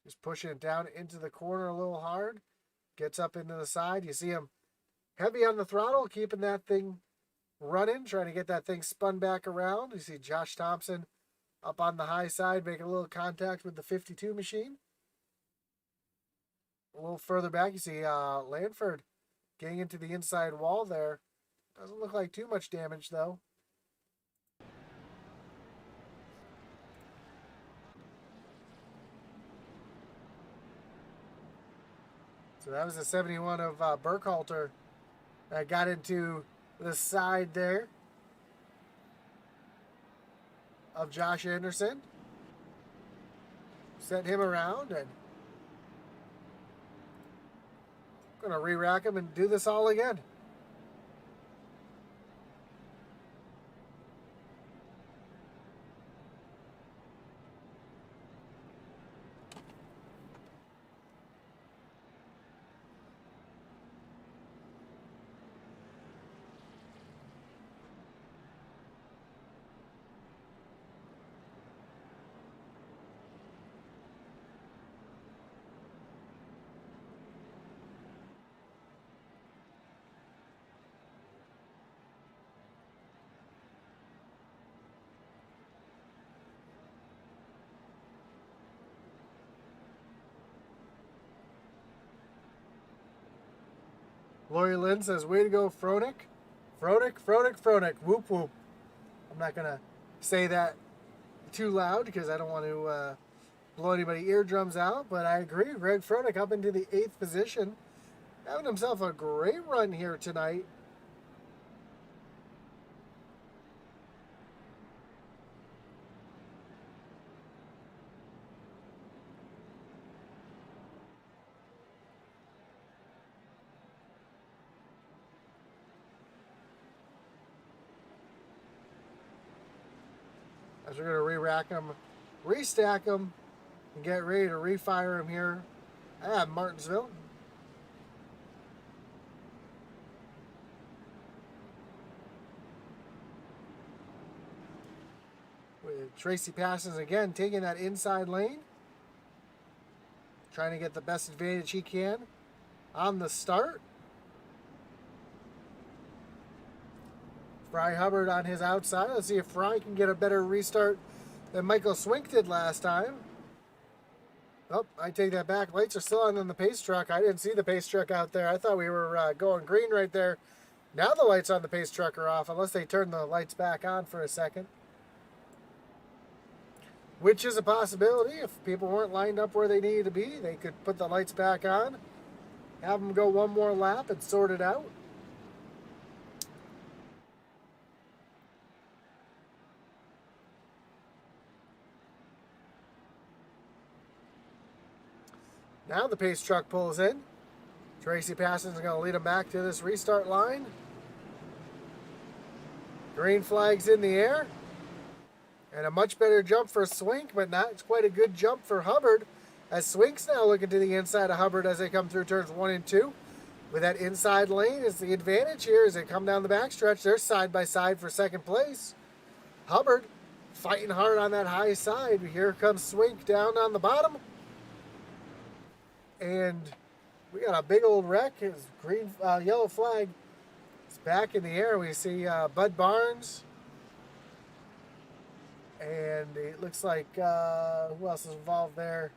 Just pushing it down into the corner a little hard. Gets up into the side. You see him heavy on the throttle, keeping that thing running, trying to get that thing spun back around. You see Josh Thompson up on the high side, making a little contact with the 52 machine. A little further back, you see Lanford getting into the inside wall there. Doesn't look like too much damage, though. So that was the 71 of Burkhalter that got into the side there of Josh Anderson. Sent him around, and I'm going to re-rack him and do this all again. Lori Lynn says, way to go, Fronik. Fronik. Whoop, whoop. I'm not going to say that too loud because I don't want to blow anybody eardrums out, but I agree. Greg Fronik up into the 8th position. Having himself a great run here tonight. As we're going to re-rack them, restack them, and get ready to refire them here at Martinsville. With Tracy Parsons again taking that inside lane, trying to get the best advantage he can on the start. Fry Hubbard on his outside. Let's see if Fry can get a better restart than Michael Swink did last time. Oh, I take that back. Lights are still on the pace truck. I didn't see the pace truck out there. I thought we were going green right there. Now the lights on the pace truck are off, unless they turn the lights back on for a second. Which is a possibility. If people weren't lined up where they needed to be, they could put the lights back on, have them go one more lap and sort it out. Now the pace truck pulls in. Tracy Parsons is going to lead him back to this restart line. Green flag's in the air. And a much better jump for Swink, but not quite a good jump for Hubbard. As Swink's now looking to the inside of Hubbard as they come through turns 1 and 2. With that inside lane is the advantage here as they come down the backstretch. They're side by side for second place. Hubbard fighting hard on that high side. Here comes Swink down on the bottom. And we got a big old wreck. His yellow flag is back in the air. We see Bud Barnes. And it looks like, who else is involved there?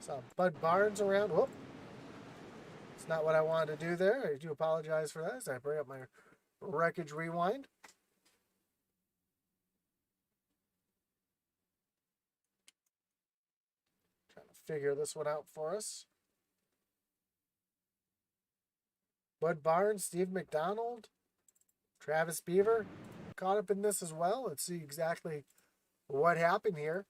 Saw Bud Barnes around. Whoop. It's not what I wanted to do there. I do apologize for that as I bring up my wreckage rewind. Trying to figure this one out for us. Bud Barnes, Steve McDonald, Travis Beaver caught up in this as well. Let's see exactly what happened here.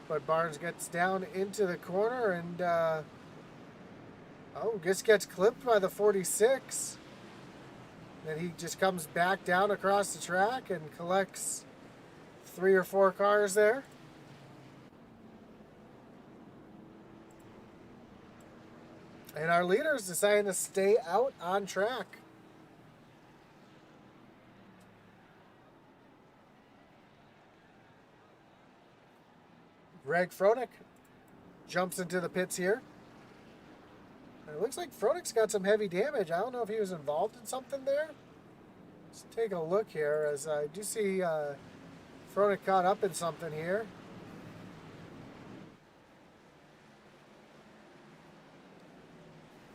Bud Barnes gets down into the corner and Oh, just gets clipped by the 46. Then he just comes back down across the track and collects 3 or 4 cars there. And our leader's deciding to stay out on track. Greg Froelich jumps into the pits here. It looks like Froenich's got some heavy damage. I don't know if he was involved in something there. Let's take a look here, as I do see Froelich caught up in something here.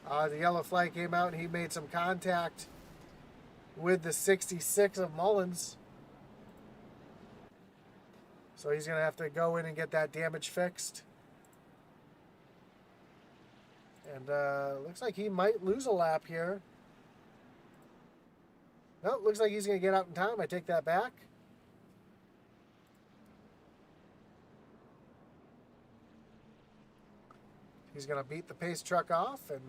The yellow flag came out and he made some contact with the 66 of Mullins. So he's going to have to go in and get that damage fixed. And looks like he might lose a lap here. No, looks like he's going to get out in time. I take that back. He's going to beat the pace truck off and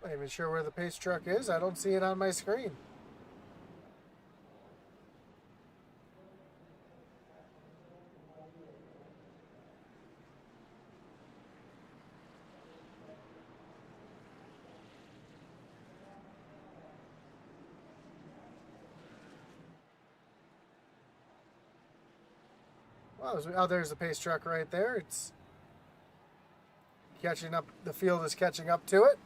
I'm not even sure where the pace truck is. I don't see it on my screen. Oh, there's the pace truck right there. It's catching up. The field is catching up to it.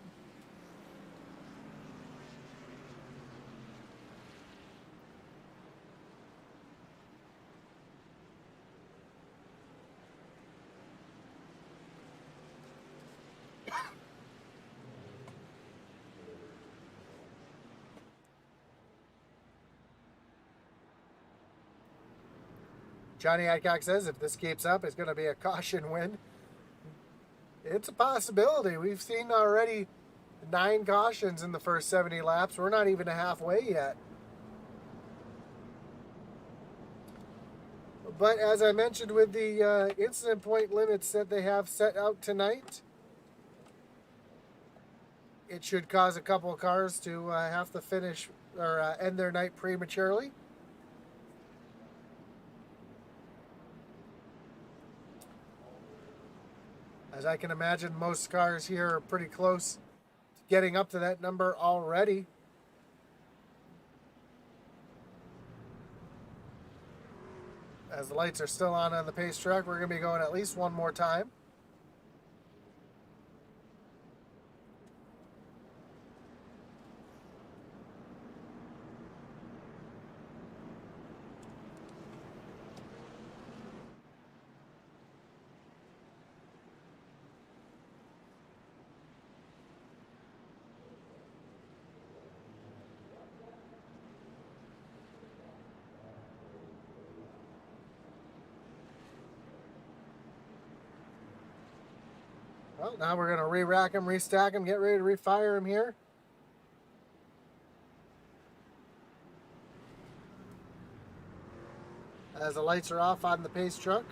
Johnny Adcock says if this keeps up, it's going to be a caution win. It's a possibility. We've seen already 9 cautions in the first 70 laps. We're not even halfway yet. But as I mentioned with the incident point limits that they have set out tonight, it should cause a couple of cars to have to finish or end their night prematurely. As I can imagine, most cars here are pretty close to getting up to that number already. As the lights are still on the pace truck, we're going to be going at least one more time. Well, now we're going to re-rack him, restack him, get ready to refire him here. As the lights are off on the pace truck.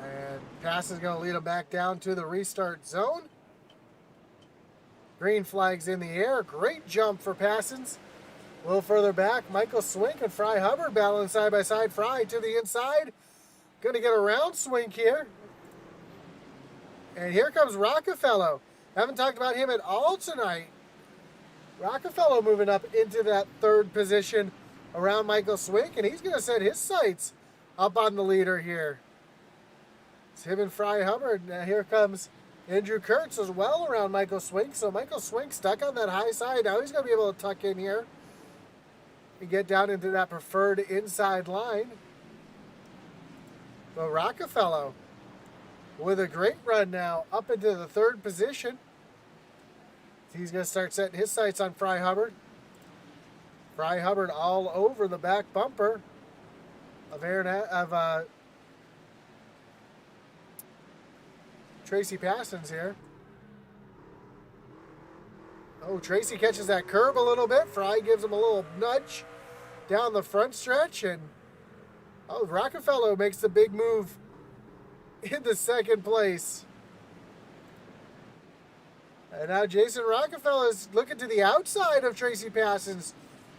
And Pass is going to lead him back down to the restart zone. Green flag's in the air. Great jump for Passons. A little further back, Michael Swink and Fry Hubbard battling side by side. Fry to the inside. Going to get around Swink here. And here comes Rockefeller. Haven't talked about him at all tonight. Rockefeller moving up into that 3rd position around Michael Swink. And he's going to set his sights up on the leader here. It's him and Fry Hubbard. Now here comes Andrew Kurtz as well around Michael Swink. So Michael Swink stuck on that high side. Now he's going to be able to tuck in here and get down into that preferred inside line. But Rockefeller with a great run now up into the 3rd position. He's going to start setting his sights on Fry Hubbard. Fry Hubbard all over the back bumper. Tracy Passons here. Oh, Tracy catches that curve a little bit. Fry gives him a little nudge down the front stretch, and oh, Rockefeller makes the big move into second place. And now Jason Rockefeller is looking to the outside of Tracy Passons,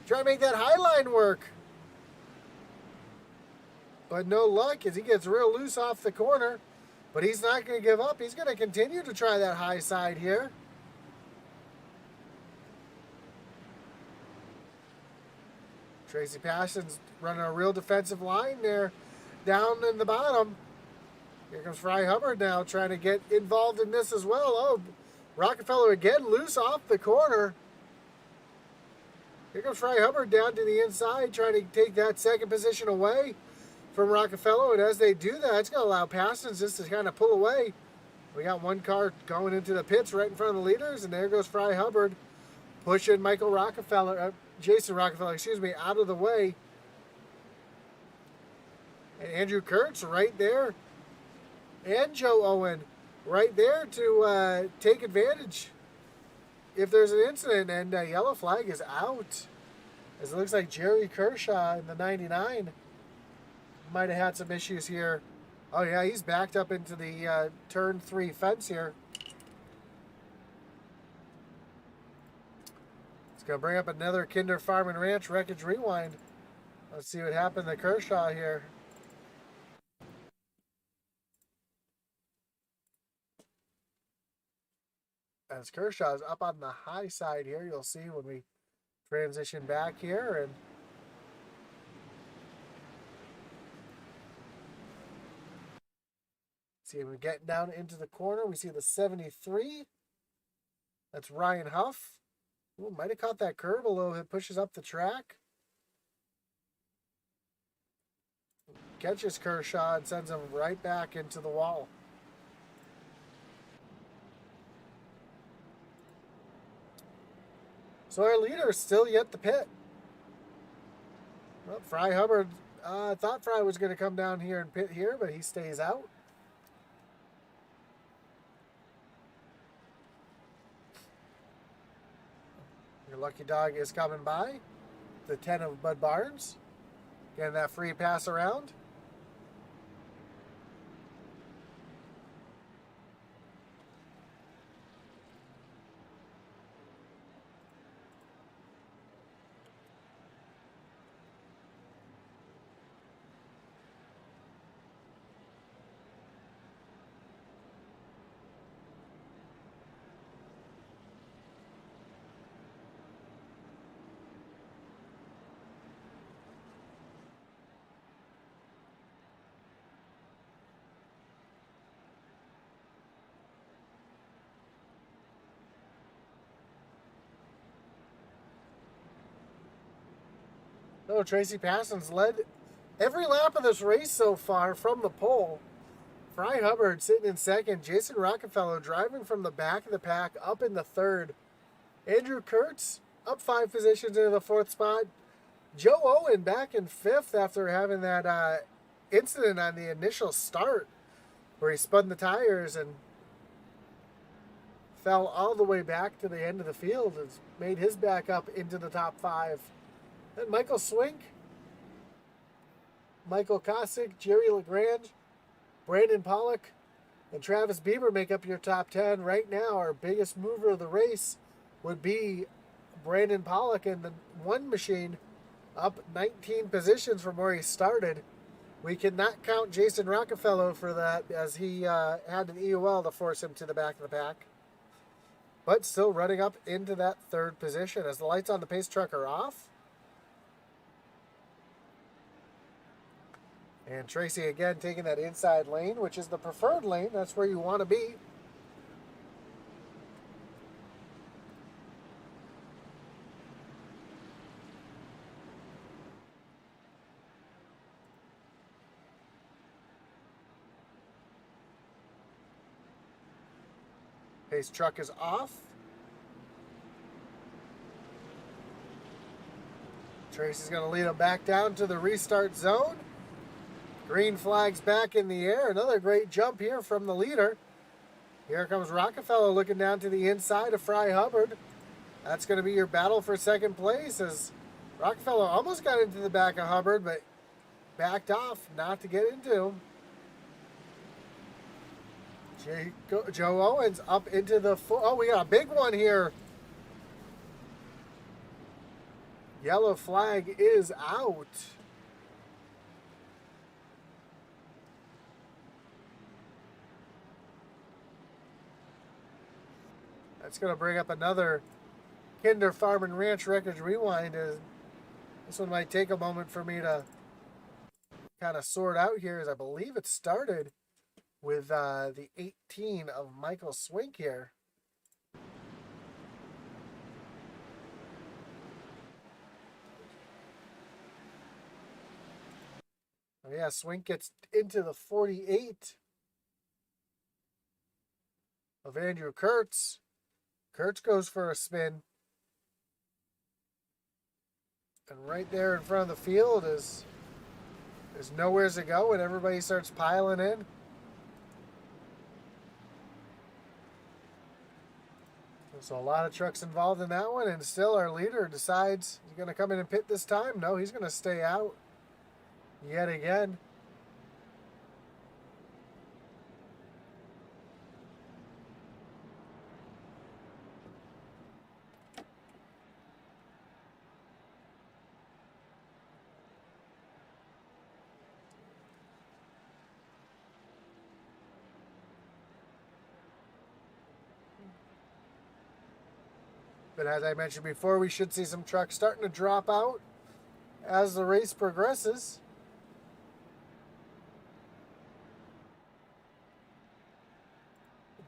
trying to make that high line work. But no luck as he gets real loose off the corner. But he's not going to give up. He's going to continue to try that high side here. Tracy Passons running a real defensive line there down in the bottom. Here comes Fry Hubbard now trying to get involved in this as well. Oh, Rockefeller again loose off the corner. Here comes Fry Hubbard down to the inside trying to take that second position away from Rockefeller. And as they do that, it's going to allow Passons just to kind of pull away. We got one car going into the pits right in front of the leaders. And there goes Fry Hubbard pushing Jason Rockefeller, out of the way. And Andrew Kurtz right there. And Joe Owen right there to take advantage if there's an incident. And yellow flag is out. As it looks like Jerry Kershaw in the 99 might have had some issues here. Oh yeah, he's backed up into the turn 3 fence here. It's going to bring up another Kinder Farm and Ranch Wreckage Rewind. Let's see what happened to Kershaw here. As Kershaw's up on the high side here, you'll see when we transition back here. And see him getting down into the corner. We see the 73. That's Ryan Huff. Ooh, might have caught that curve a little bit. Pushes up the track. Catches Kershaw and sends him right back into the wall. So our leader is still yet to pit. Well, Fry Hubbard, thought Fry was going to come down here and pit here, but he stays out. Your lucky dog is coming by. The 10 of Bud Barnes. Getting that free pass around. So Tracy Passons led every lap of this race so far from the pole. Fry Hubbard sitting in second. Jason Rockefeller driving from the back of the pack up in the third. Andrew Kurtz up 5 positions into the 4th spot. Joe Owen back in 5th after having that incident on the initial start where he spun the tires and fell all the way back to the end of the field and made his back up into the top 5. Then Michael Swink, Michael Kosick, Jerry LaGrange, Brandon Pollock, and Travis Bieber make up your top 10. Right now, our biggest mover of the race would be Brandon Pollock in the 1 machine, up 19 positions from where he started. We cannot count Jason Rockefeller for that as he had an EOL to force him to the back of the pack. But still running up into that 3rd position as the lights on the pace truck are off. And Tracy again taking that inside lane, which is the preferred lane. That's where you want to be. Pace truck is off. Tracy's going to lead him back down to the restart zone. Green flag's back in the air. Another great jump here from the leader. Here comes Rockefeller looking down to the inside of Fry Hubbard. That's going to be your battle for second place as Rockefeller almost got into the back of Hubbard, but backed off not to get into. Joe Owens up into the oh, we got a big one here. Yellow flag is out. That's going to bring up another Kinder Farm and Ranch Wreckage Rewind. This one might take a moment for me to kind of sort out here, as I believe it started with the 18 of Michael Swink here. Oh yeah, Swink gets into the 48 of Andrew Kurtz. Kurtz goes for a spin. And right there in front of the field is there's nowhere to go, and everybody starts piling in. So a lot of trucks involved in that one, and still our leader decides he's going to come in and pit this time. No, he's going to stay out yet again. But as I mentioned before, we should see some trucks starting to drop out as the race progresses.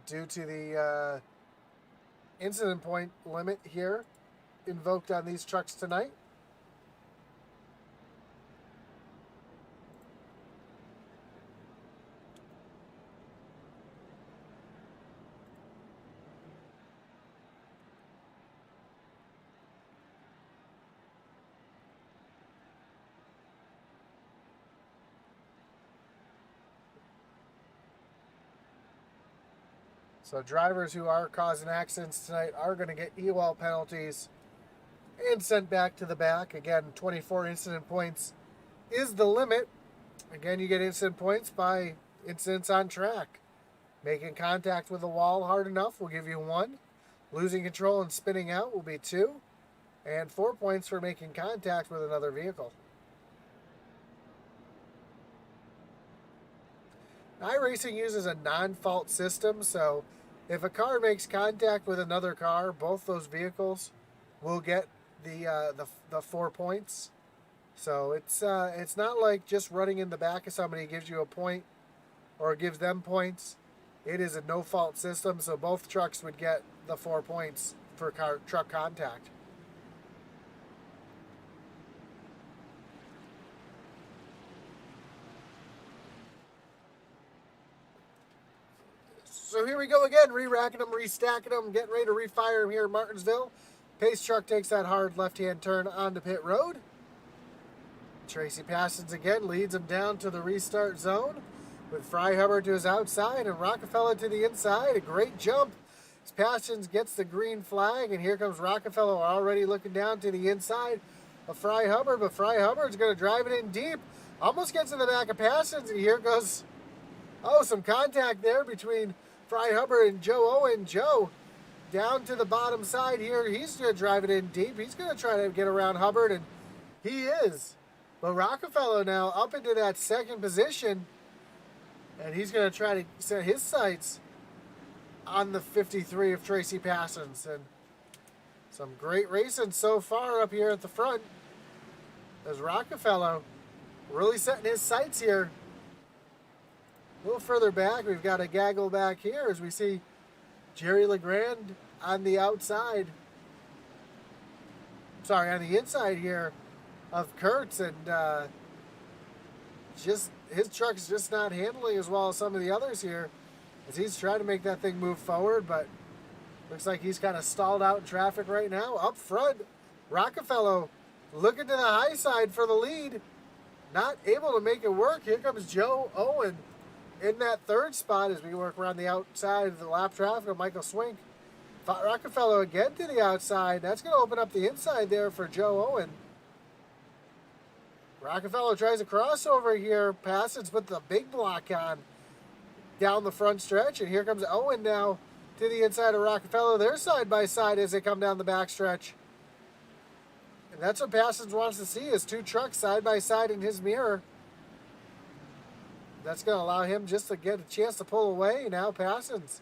Due to the incident point limit here invoked on these trucks tonight. So drivers who are causing accidents tonight are going to get EWAL penalties and sent back to the back. Again, 24 incident points is the limit. Again, you get incident points by incidents on track. Making contact with the wall hard enough will give you 1. Losing control and spinning out will be 2. And 4 points for making contact with another vehicle. iRacing uses a non-fault system, so if a car makes contact with another car, both those vehicles will get the 4 points. So it's not like just running in the back of somebody gives you a point or gives them points. It is a no-fault system, so both trucks would get the 4 points for truck contact. So here we go again, re-racking them, restacking them, getting ready to refire them here in Martinsville. Pace truck takes that hard left-hand turn onto pit road. Tracy Passons again leads him down to the restart zone with Fry Hubbard to his outside and Rockefeller to the inside. A great jump as Passons gets the green flag, and here comes Rockefeller already looking down to the inside of Fry Hubbard, but Fry Hubbard's going to drive it in deep. Almost gets in the back of Passons, and here goes, some contact there between Fry Hubbard and Joe Owen. Joe down to the bottom side here. He's going to drive it in deep. He's going to try to get around Hubbard, and he is. But Rockefeller now up into that second position, and he's going to try to set his sights on the 53 of Tracy Passons. And some great racing so far up here at the front as Rockefeller really setting his sights here. A little further back, we've got a gaggle back here as we see Jerry LeGrand on the outside. Sorry, on the inside here of Kurtz, and just his truck's just not handling as well as some of the others here as he's trying to make that thing move forward, but looks like he's kind of stalled out in traffic right now. Up front, Rockefeller looking to the high side for the lead. not able to make it work. Here comes Joe Owen in that third spot as we work around the outside of the lap traffic of Michael Swink. Rockefeller again to the outside. That's going to open up the inside there for Joe Owen. Rockefeller tries a crossover here. Passes put the big block on down the front stretch. And here comes Owen now to the inside of Rockefeller. They're side by side as they come down the back stretch. And that's what Passons wants to see, is two trucks side by side in his mirror. That's going to allow him just to get a chance to pull away. Now Passons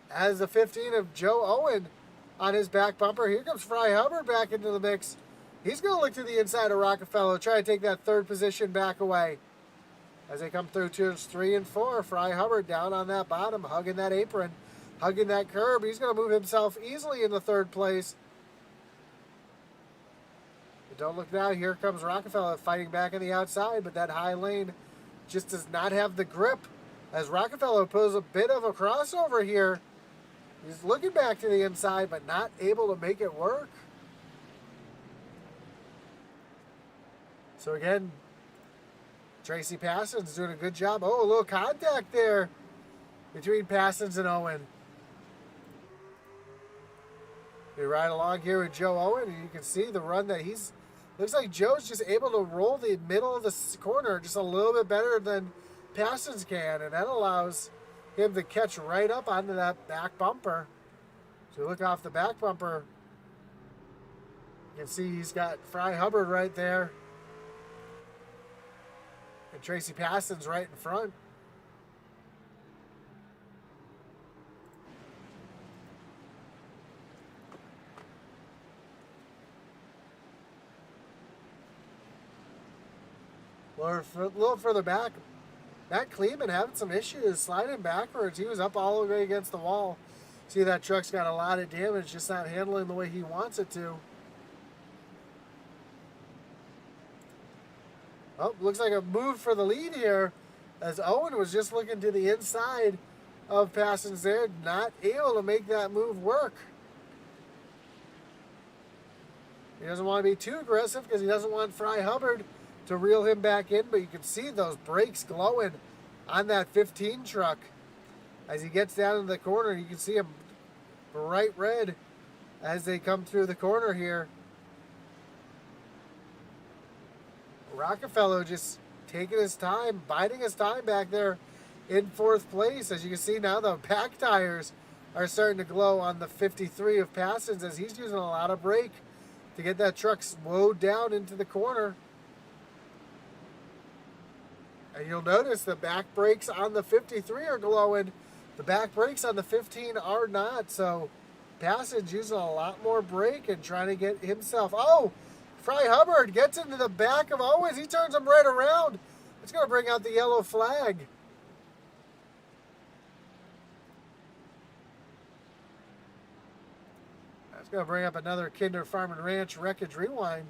has the 15 of Joe Owen on his back bumper. Here comes Fry Hubbard back into the mix. He's going to look to the inside of Rockefeller, try to take that third position back away. As they come through turns 3 and 4, Fry Hubbard down on that bottom, hugging that apron, hugging that curb. He's going to move himself easily into third place. But don't look now, here comes Rockefeller fighting back on the outside, but that high lane just does not have the grip. As Rockefeller pulls a bit of a crossover here, he's looking back to the inside, but not able to make it work. So again, Tracy Passons doing a good job. Oh, a little contact there between Passons and Owen. We ride along here with Joe Owen, and you can see the run that he's... Looks like Joe's just able to roll the middle of the corner just a little bit better than Passons can, and that allows him to catch right up onto that back bumper. So you look off the back bumper, you can see he's got Fry Hubbard right there. And Tracy Passons right in front. A little further back, Matt Kleeman having some issues sliding backwards. He was up all the way against the wall. See, that truck's got a lot of damage, just not handling the way he wants it to. Oh, looks like a move for the lead here, as Owen was just looking to the inside of Passons there, not able to make that move work. He doesn't want to be too aggressive because he doesn't want Fry Hubbard to reel him back in, but you can see those brakes glowing on that 15 truck. As he gets down in the corner, you can see him bright red as they come through the corner here. Rockefeller just taking his time, biding his time back there in fourth place. As you can see now, the back tires are starting to glow on the 53 of Passons as he's using a lot of brake to get that truck slowed down into the corner. And you'll notice the back brakes on the 53 are glowing. The back brakes on the 15 are not. So Passons using a lot more brake and trying to get himself... Oh! Fry Hubbard gets into the back of Owens. He turns him right around. It's going to bring out the yellow flag. That's going to bring up another Kinder Farm and Ranch Wreckage Rewind.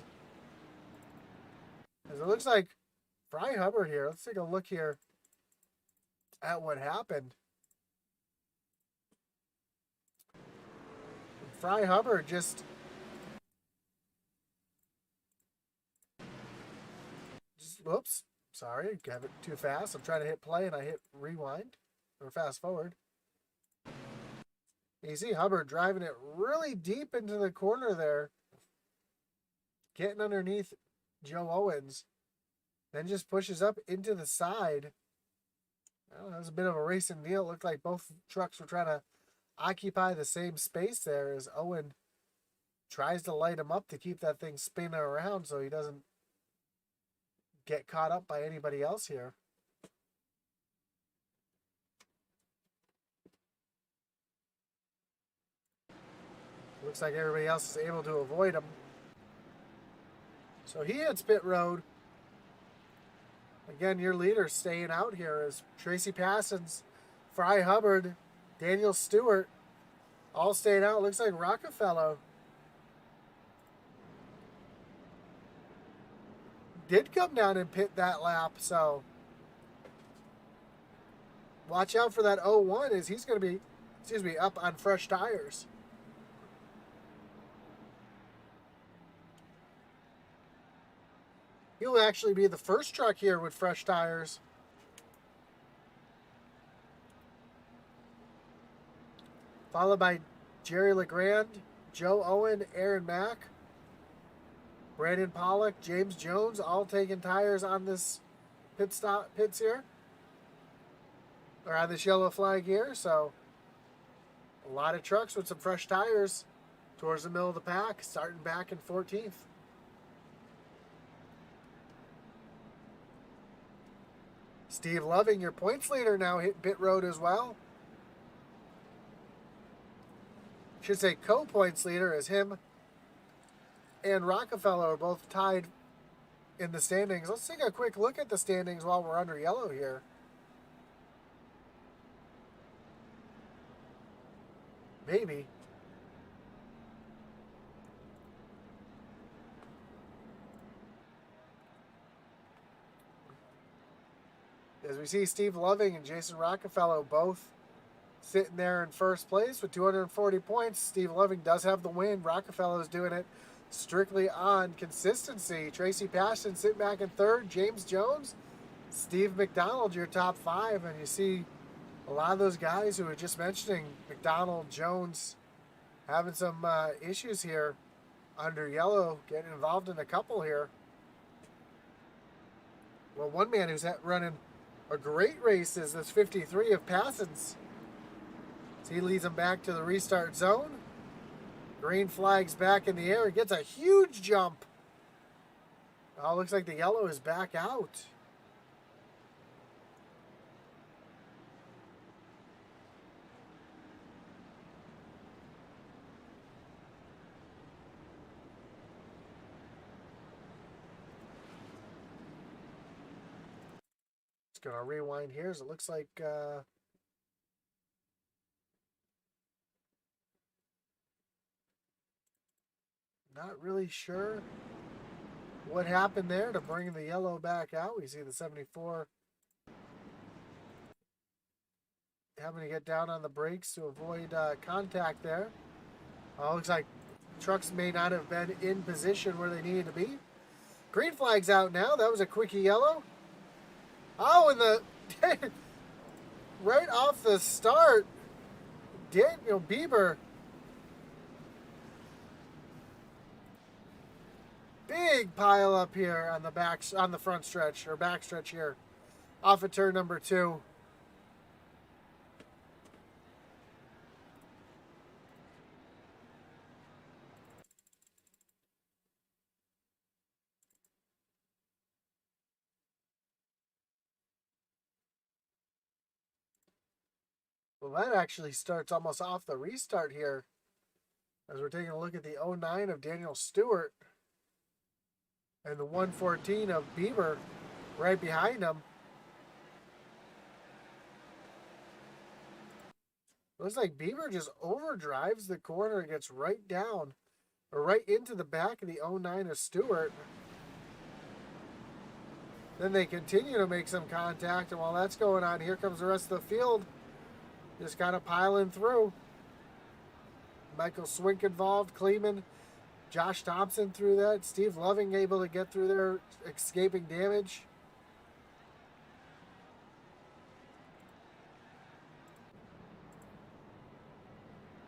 As it looks like Fry Hubbard here. Let's take a look here at what happened. Fry Hubbard just whoops, sorry, have it too fast. I'm trying to hit play and I hit rewind or fast forward. You see Hubbard driving it really deep into the corner there, getting underneath Joe Owens, then just pushes up into the side. Well, that was a bit of a racing deal. It looked like both trucks were trying to occupy the same space there as Owen tries to light him up to keep that thing spinning around so he doesn't get caught up by anybody else here. Looks like everybody else is able to avoid him. So he hits pit road. Again, your leader staying out here is Tracy Passons, Fry Hubbard, Daniel Stewart, all staying out. Looks like Rockefeller did come down and pit that lap, so watch out for that 01 as he's going to be, up on fresh tires. He'll actually be the first truck here with fresh tires. Followed by Jerry LeGrand, Joe Owen, Aaron Mack, Brandon Pollock, James Jones, all taking tires on this pits here. Or on this yellow flag here. So a lot of trucks with some fresh tires towards the middle of the pack, starting back in 14th. Steve Loving, your points leader, now hit pit road as well. Should say co-points leader, as him and Rockefeller are both tied in the standings. Let's take a quick look at the standings while we're under yellow here. Maybe. As we see Steve Loving and Jason Rockefeller both sitting there in first place with 240 points. Steve Loving does have the win. Rockefeller is doing it strictly on consistency. Tracy Passion sitting back in third. James Jones, Steve McDonald, your top five. And you see a lot of those guys who were just mentioning, McDonald, Jones, having some issues here under yellow, getting involved in a couple here. Well, one man who's running a great race is this 53 of Passons. So he leads them back to the restart zone. Green flag's back in the air. He gets a huge jump. Oh, looks like the yellow is back out. Just gonna rewind here as it looks like not really sure what happened there to bring the yellow back out. We see the 74 having to get down on the brakes to avoid contact there. Looks like trucks may not have been in position where they needed to be. Green flag's out now. That was a quickie yellow. Oh, and the right off the start, Daniel Bieber, big pile up here on the front stretch or back stretch here, off of turn number 2. Well, that actually starts almost off the restart here, as we're taking a look at the 09 of Daniel Stewart and the 114 of Bieber right behind him. Looks like Bieber just overdrives the corner and gets right down, or right into the back of the 09 of Stewart. Then they continue to make some contact, and while that's going on, here comes the rest of the field. Just kind of piling through. Michael Swink involved, Kleeman, Josh Thompson through that. Steve Loving able to get through there, escaping damage.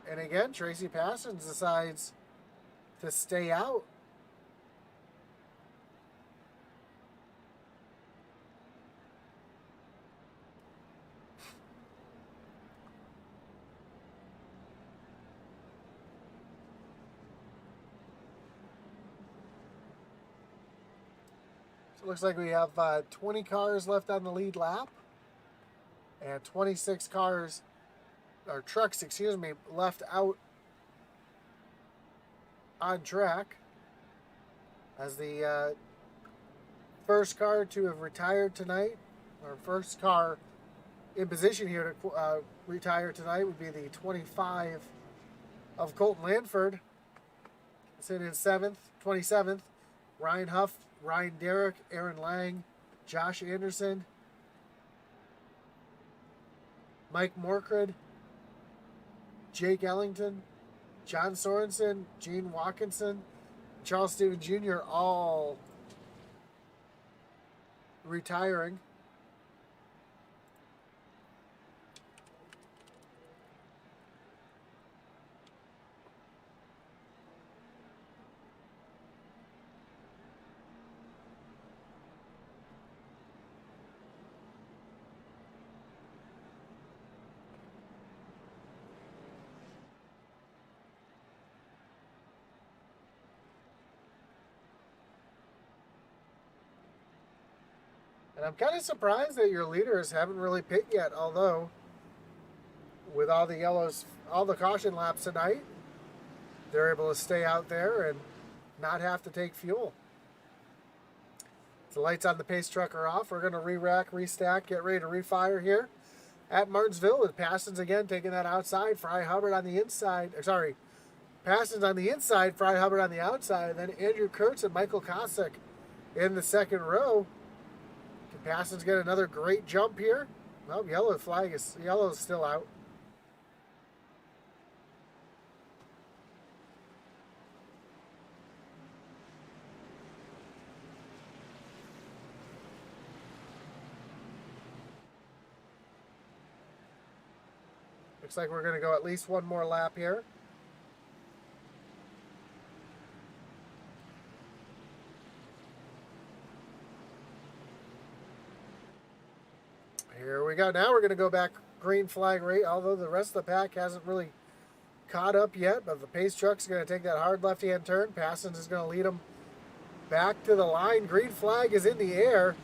And again, Tracy Passons decides to stay out. So it looks like we have 20 cars left on the lead lap and 26 cars, or trucks, excuse me, left out on track, as the first car to have retired tonight, or first car in position here to retire tonight, would be the 25 of Colton Lanford. Sitting in 27th, Ryan Huff, Ryan Derrick, Aaron Lang, Josh Anderson, Mike Morkred, Jake Ellington, John Sorensen, Gene Watkinson, Charles Stevens Jr. all retiring. And I'm kind of surprised that your leaders haven't really pit yet, although with all the yellows, all the caution laps tonight, they're able to stay out there and not have to take fuel. The lights on the pace truck are off. We're going to re-rack, restack, get ready to refire here at Martinsville with Passons again taking that outside. Fry Hubbard on the inside. Sorry, Passons on the inside, Fry Hubbard on the outside. And then Andrew Kurtz and Michael Kosick in the second row. Can Passons get another great jump here? Well, yellow is still out. Looks like we're going to go at least one more lap here. Here we go. Now we're going to go back green flag rate, although the rest of the pack hasn't really caught up yet. But the pace truck's going to take that hard left-hand turn. Passons is going to lead them back to the line. Green flag is in the air.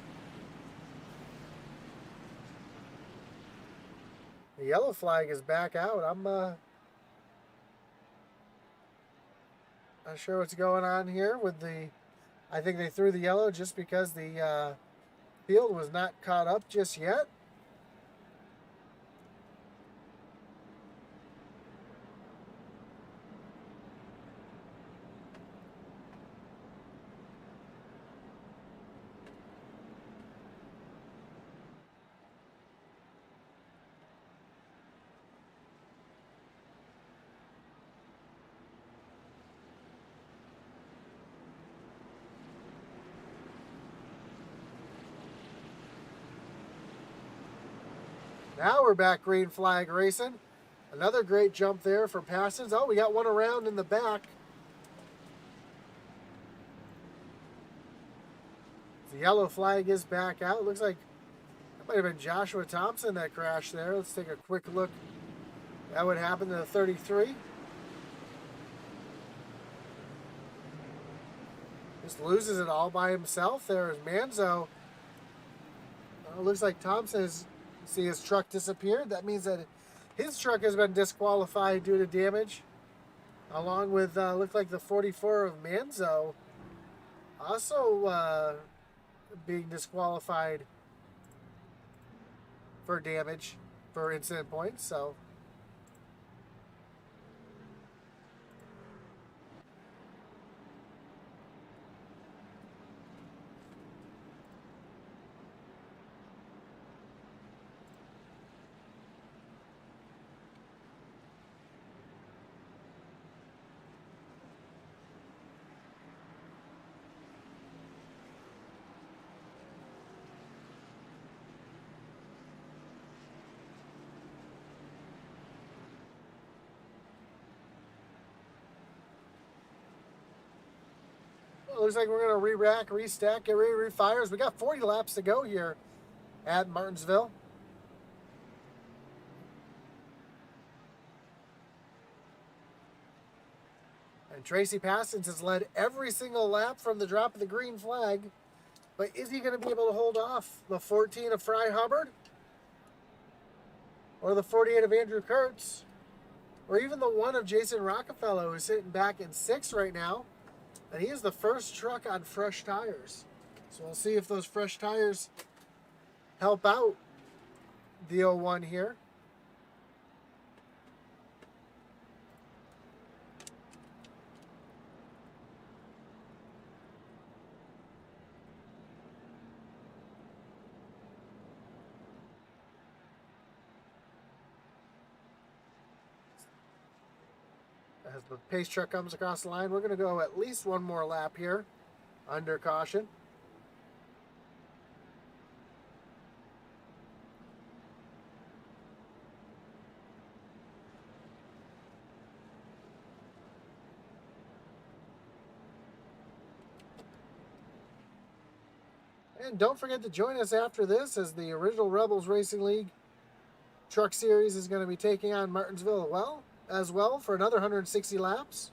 The yellow flag is back out. I'm not sure what's going on here with the... I think they threw the yellow just because the field was not caught up just yet. Now we're back green flag racing. Another great jump there for Passons. Oh, we got one around in the back. The yellow flag is back out. Looks like that might have been Joshua Thompson that crashed there. Let's take a quick look at what happened to the 33. Just loses it all by himself. There's Manzo. Looks like Thompson is... See his truck disappeared. That means that his truck has been disqualified due to damage, along with looked like the 44 of Manzo also being disqualified for damage for incident points. So it looks like we're going to re-rack, restack, get ready to refires. We got 40 laps to go here at Martinsville. And Tracy Passons has led every single lap from the drop of the green flag. But is he going to be able to hold off the 14 of Fry Hubbard? Or the 48 of Andrew Kurtz? Or even the 1 of Jason Rockefeller, who's sitting back in 6th right now. And he is the first truck on fresh tires. So we'll see if those fresh tires help out the 01 here. As the pace truck comes across the line, we're going to go at least one more lap here under caution. And don't forget to join us after this, as the Original Rebels Racing League Truck Series is going to be taking on Martinsville as well for another 160 laps.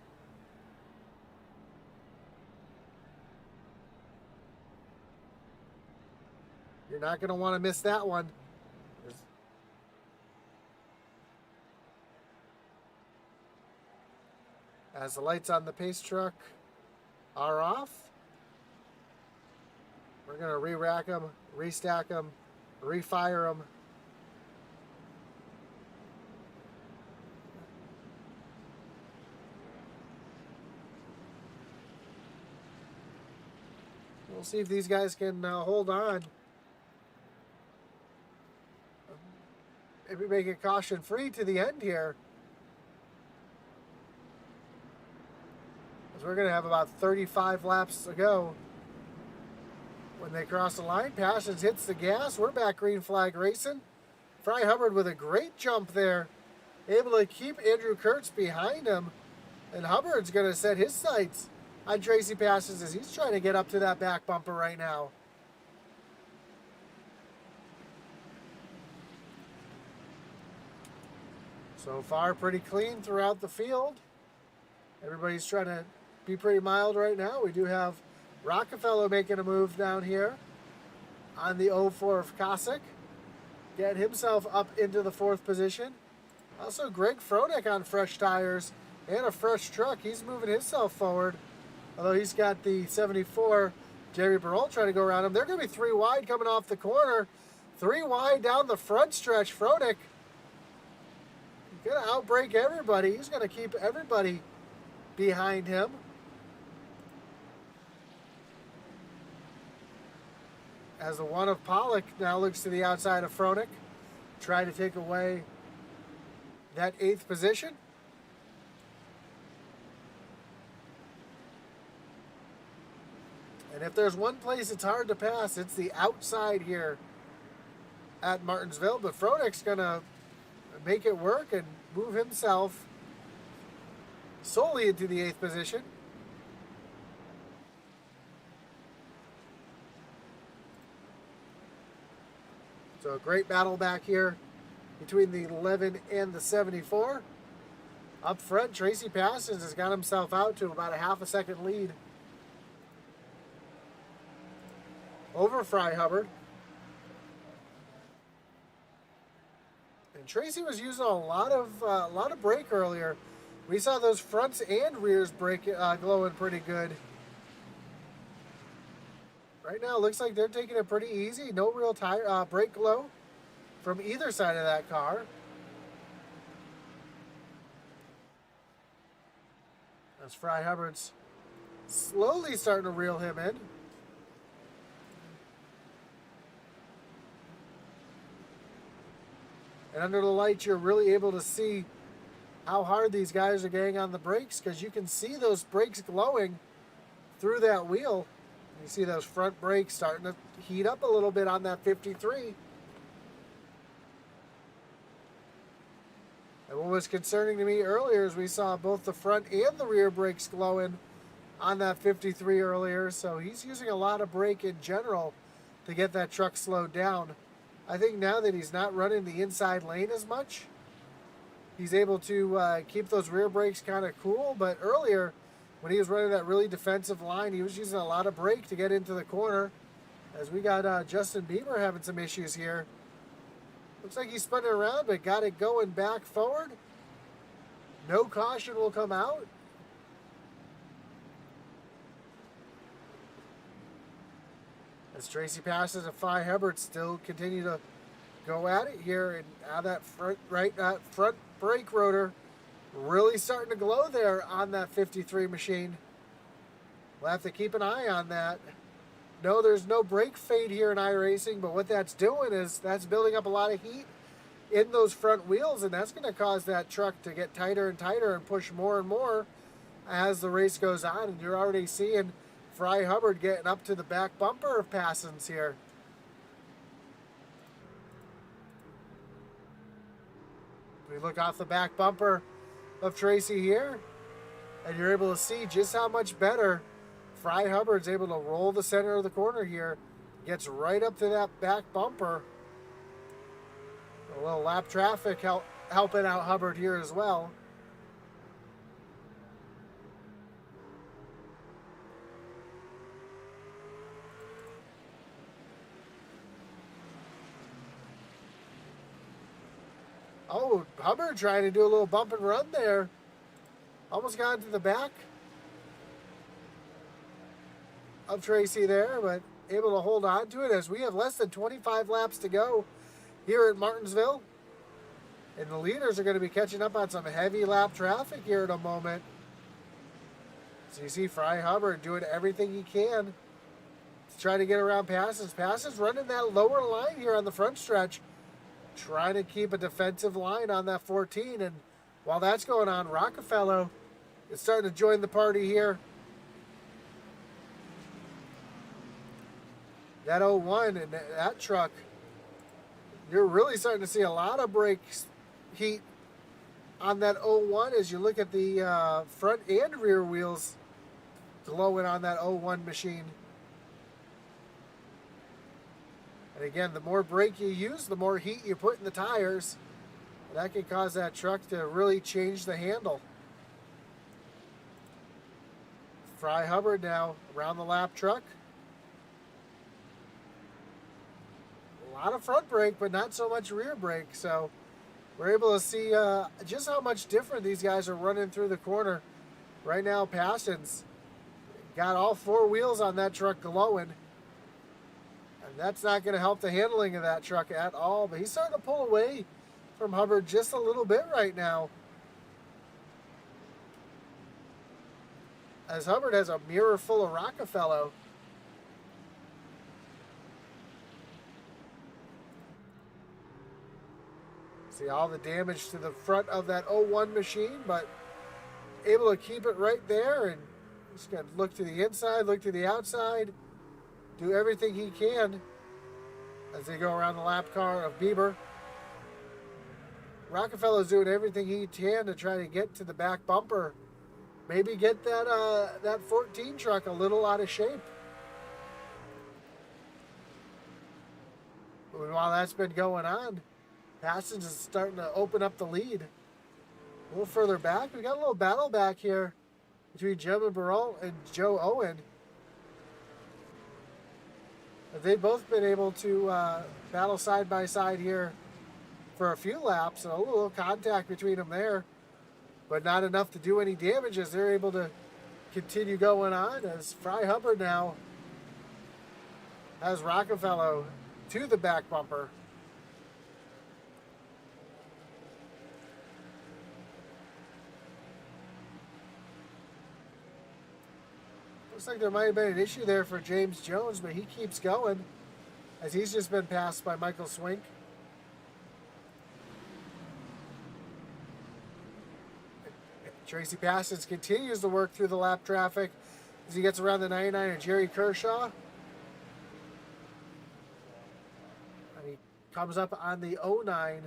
You're not going to want to miss that one. As the lights on the pace truck are off, we're going to re-rack them, restack them, refire them. We'll see if these guys can hold on. Maybe make it caution-free to the end here, as we're going to have about 35 laps to go when they cross the line. Passions hits the gas. We're back green flag racing. Fry Hubbard with a great jump there, able to keep Andrew Kurtz behind him. And Hubbard's going to set his sights on Tracy Passions as he's trying to get up to that back bumper right now. So far, pretty clean throughout the field. Everybody's trying to be pretty mild right now. We do have Rockefeller making a move down here on the 04 of Cossack, getting himself up into the 4th position. Also, Greg Fronek on fresh tires and a fresh truck. He's moving himself forward, although he's got the 74 Jerry Barol trying to go around him. They're going to be 3 wide coming off the corner. 3 wide down the front stretch. Fronek going to outbrake everybody. He's going to keep everybody behind him. As the 1 of Pollock now looks to the outside of Fronek, trying to take away that 8th position. And if there's one place it's hard to pass, it's the outside here at Martinsville. But Fronek's going to make it work and move himself solely into the 8th position. So a great battle back here between the 11 and the 74. Up front, Tracy Passions has got himself out to about a half a second lead over Fry Hubbard. And Tracy was using a lot of brake earlier. We saw those fronts and rears brake glowing pretty good. Right now, it looks like they're taking it pretty easy. No real tire brake glow from either side of that car. As Fry Hubbard's slowly starting to reel him in. And under the lights, you're really able to see how hard these guys are getting on the brakes, because you can see those brakes glowing through that wheel. You see those front brakes starting to heat up a little bit on that 53. And what was concerning to me earlier is we saw both the front and the rear brakes glowing on that 53 earlier. So he's using a lot of brake in general to get that truck slowed down. I think now that he's not running the inside lane as much, he's able to keep those rear brakes kind of cool. But earlier, when he was running that really defensive line, he was using a lot of brake to get into the corner. As we got Justin Bieber having some issues here. Looks like he's spinning around, but got it going back forward. No caution will come out. As Tracy Passions and Fry Hubbard still continue to go at it here, and now that front brake rotor really starting to glow there on that 53 machine. We'll have to keep an eye on that. No, there's no brake fade here in iRacing, but what that's doing is that's building up a lot of heat in those front wheels, and that's going to cause that truck to get tighter and tighter and push more and more as the race goes on. And you're already seeing Fry Hubbard getting up to the back bumper of Passions here. We look off the back bumper of Tracy here, and you're able to see just how much better Fry Hubbard's able to roll the center of the corner here Gets right up to that back bumper. A little lap traffic helping out Hubbard here as well. Oh, Hubbard trying to do a little bump and run there. Almost got into the back of Tracy there, but able to hold on to it as we have less than 25 laps to go here at Martinsville. And the leaders are going to be catching up on some heavy lap traffic here in a moment. So you see Fry Hubbard doing everything he can to try to get around passes. Passes running that lower line here on the front stretch, trying to keep a defensive line on that 14. And while that's going on, Rockefeller is starting to join the party here. That 01 and that truck, you're really starting to see a lot of brake heat on that 01 as you look at the front and rear wheels glowing on that 01 machine. And again, the more brake you use, the more heat you put in the tires. And that can cause that truck to really change the handle. Fry Hubbard now around the lap truck. A lot of front brake, but not so much rear brake. So we're able to see just how much different these guys are running through the corner. Right now, Passions got all four wheels on that truck glowing. And that's not going to help the handling of that truck at all. But he's starting to pull away from Hubbard just a little bit right now. As Hubbard has a mirror full of Rockefeller. See all the damage to the front of that 01 machine, but able to keep it right there. And he's going to look to the inside, look to the outside, do everything he can as they go around the lap car of Bieber. Rockefeller's doing everything he can to try to get to the back bumper. Maybe get that 14 truck a little out of shape. But while that's been going on, Passage is starting to open up the lead. A little further back, we got a little battle back here between Jim Baron and Joe Owen. They've both been able to battle side by side here for a few laps. And a little contact between them there, but not enough to do any damage as they're able to continue going on. As Fry Hubbard now has Rockefeller to the back bumper. Looks like there might have been an issue there for James Jones, but he keeps going as he's just been passed by Michael Swink. Tracy Passage continues to work through the lap traffic as he gets around the 99 of Jerry Kershaw. And he comes up on the 09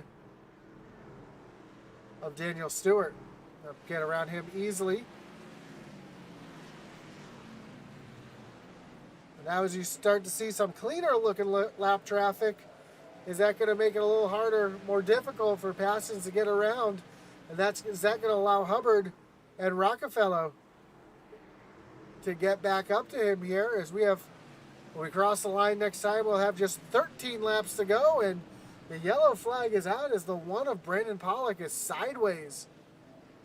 of Daniel Stewart. They'll get around him easily. And now as you start to see some cleaner looking lap traffic, is that going to make it a little harder, more difficult for Passage to get around? And is that going to allow Hubbard and Rockefeller to get back up to him here? As when we cross the line next time, we'll have just 13 laps to go, and the yellow flag is out as the one of Brandon Pollock is sideways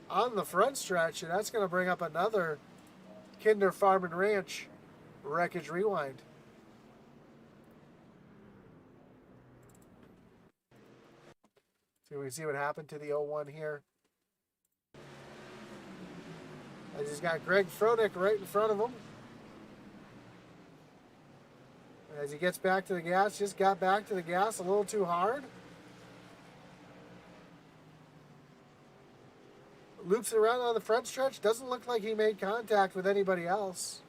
on the front stretch, and that's going to bring up another Kinder Farm and Ranch Wreckage Rewind. So we can see what happened to the 01 here. I just got Greg Fronick right in front of him. As he gets back to the gas, just got back to the gas a little too hard. Loops around on the front stretch. Doesn't look like he made contact with anybody else.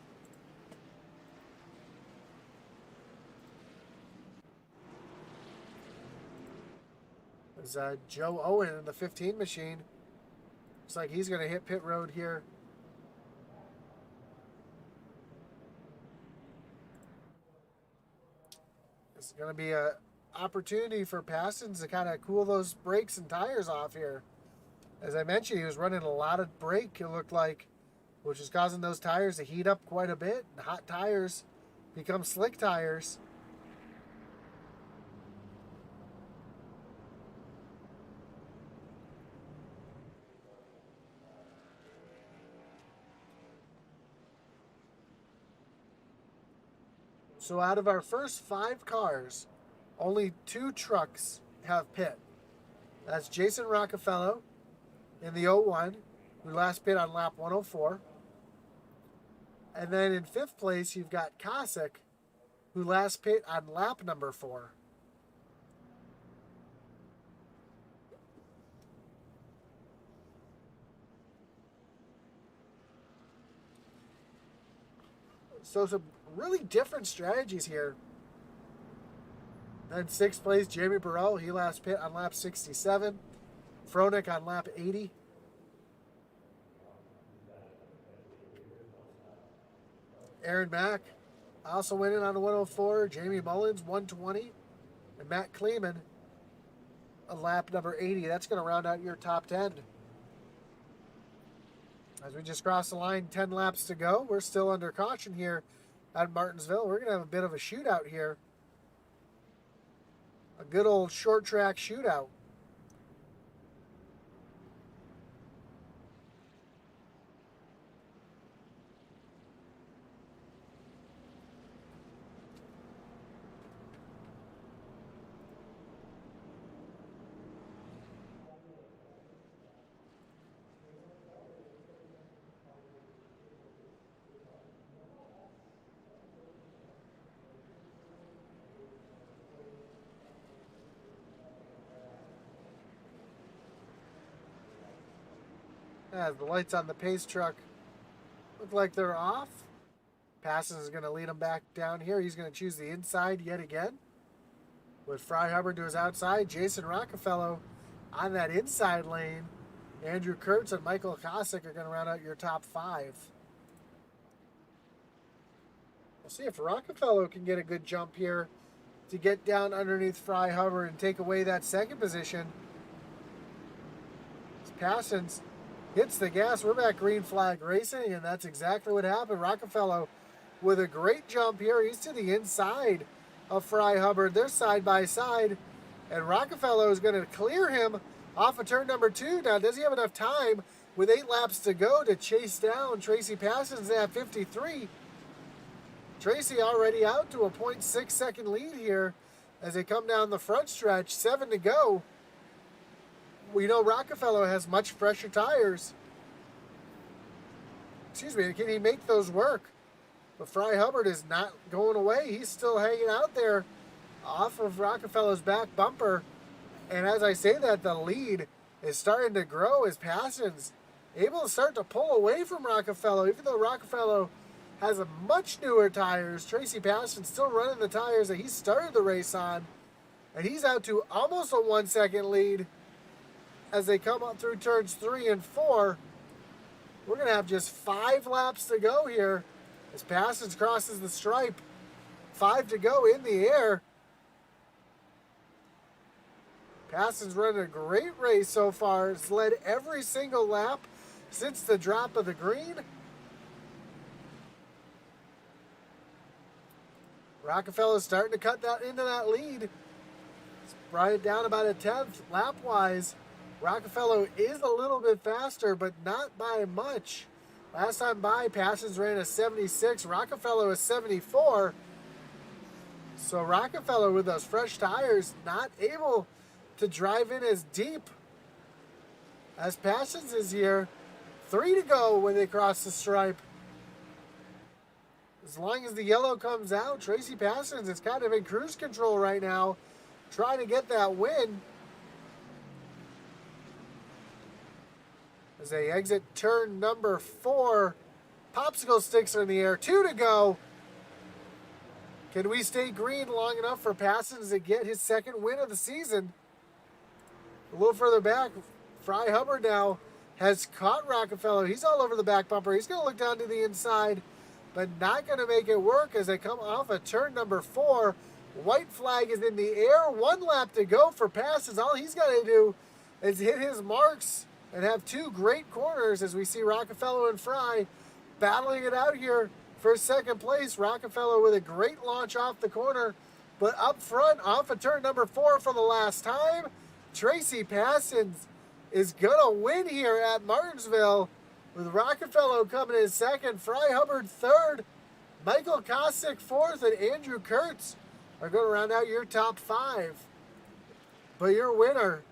There's Joe Owen in the 15 machine. Looks like he's going to hit pit road here. It's going to be a opportunity for Parsons to kind of cool those brakes and tires off here. As I mentioned, he was running a lot of brake, it looked like, which is causing those tires to heat up quite a bit. And hot tires become slick tires. So out of our first 5 cars, only 2 trucks have pit. That's Jason Rockefeller in the 01, who last pit on lap 104. And then in 5th place, you've got Kosick, who last pit on lap number 4. So some really different strategies here. Then 6th place, Jamie Burrell. He last pit on lap 67. Fronek on lap 80. Aaron Mack also winning on the 104. Jamie Mullins, 120. And Matt Kleeman on lap number 80. That's going to round out your top 10. As we just crossed the line, 10 laps to go. We're still under caution here at Martinsville. We're going to have a bit of a shootout here. A good old short track shootout. As the lights on the pace truck look like they're off. Parsons is going to lead him back down here. He's going to choose the inside yet again. With Fry Hubbard to his outside. Jason Rockefeller on that inside lane. Andrew Kurtz and Michael Kosick are going to round out your top 5. We'll see if Rockefeller can get a good jump here to get down underneath Fry Hubbard and take away that second position. Parsons hits the gas. We're back green flag racing, and that's exactly what happened. Rockefeller with a great jump here. He's to the inside of Fry Hubbard. They're side by side, and Rockefeller is going to clear him off of turn number 2. Now, does he have enough time with 8 laps to go to chase down Tracy Parsons at 53? Tracy already out to a 0.6 second lead here as they come down the front stretch. 7 to go. We know Rockefeller has much fresher tires. Excuse me, can he make those work? But Fry Hubbard is not going away. He's still hanging out there off of Rockefeller's back bumper. And as I say that, the lead is starting to grow as Parsons able to start to pull away from Rockefeller. Even though Rockefeller has a much newer tires, Tracy Parsons still running the tires that he started the race on. And he's out to almost a 1 second lead. As they come up through turns 3 and 4, we're going to have just 5 laps to go here as Parsons crosses the stripe. 5 to go in the air. Parsons running a great race so far. Has led every single lap since the drop of the green. Rockefeller's starting to cut that into that lead. It's brought it down about a 10th lap-wise. Rockefeller is a little bit faster, but not by much. Last time by, Parsons ran a 76. Rockefeller was 74. So Rockefeller with those fresh tires, not able to drive in as deep as Parsons is here. 3 to go when they cross the stripe. As long as the yellow comes out, Tracy Parsons is kind of in cruise control right now, trying to get that win. As they exit turn number 4, popsicle sticks are in the air. 2 to go. Can we stay green long enough for Parsons to get his second win of the season? A little further back, Fry Hubbard now has caught Rockefeller. He's all over the back bumper. He's going to look down to the inside, but not going to make it work as they come off of turn number 4. White flag is in the air. 1 lap to go for passes. All he's got to do is hit his marks and have 2 great corners as we see Rockefeller and Fry battling it out here for second place. Rockefeller with a great launch off the corner, but up front, off of turn number 4 for the last time, Tracy Passons is going to win here at Martinsville with Rockefeller coming in second, Fry Hubbard third, Michael Kosick fourth, and Andrew Kurtz are going to round out your top 5. But your winner,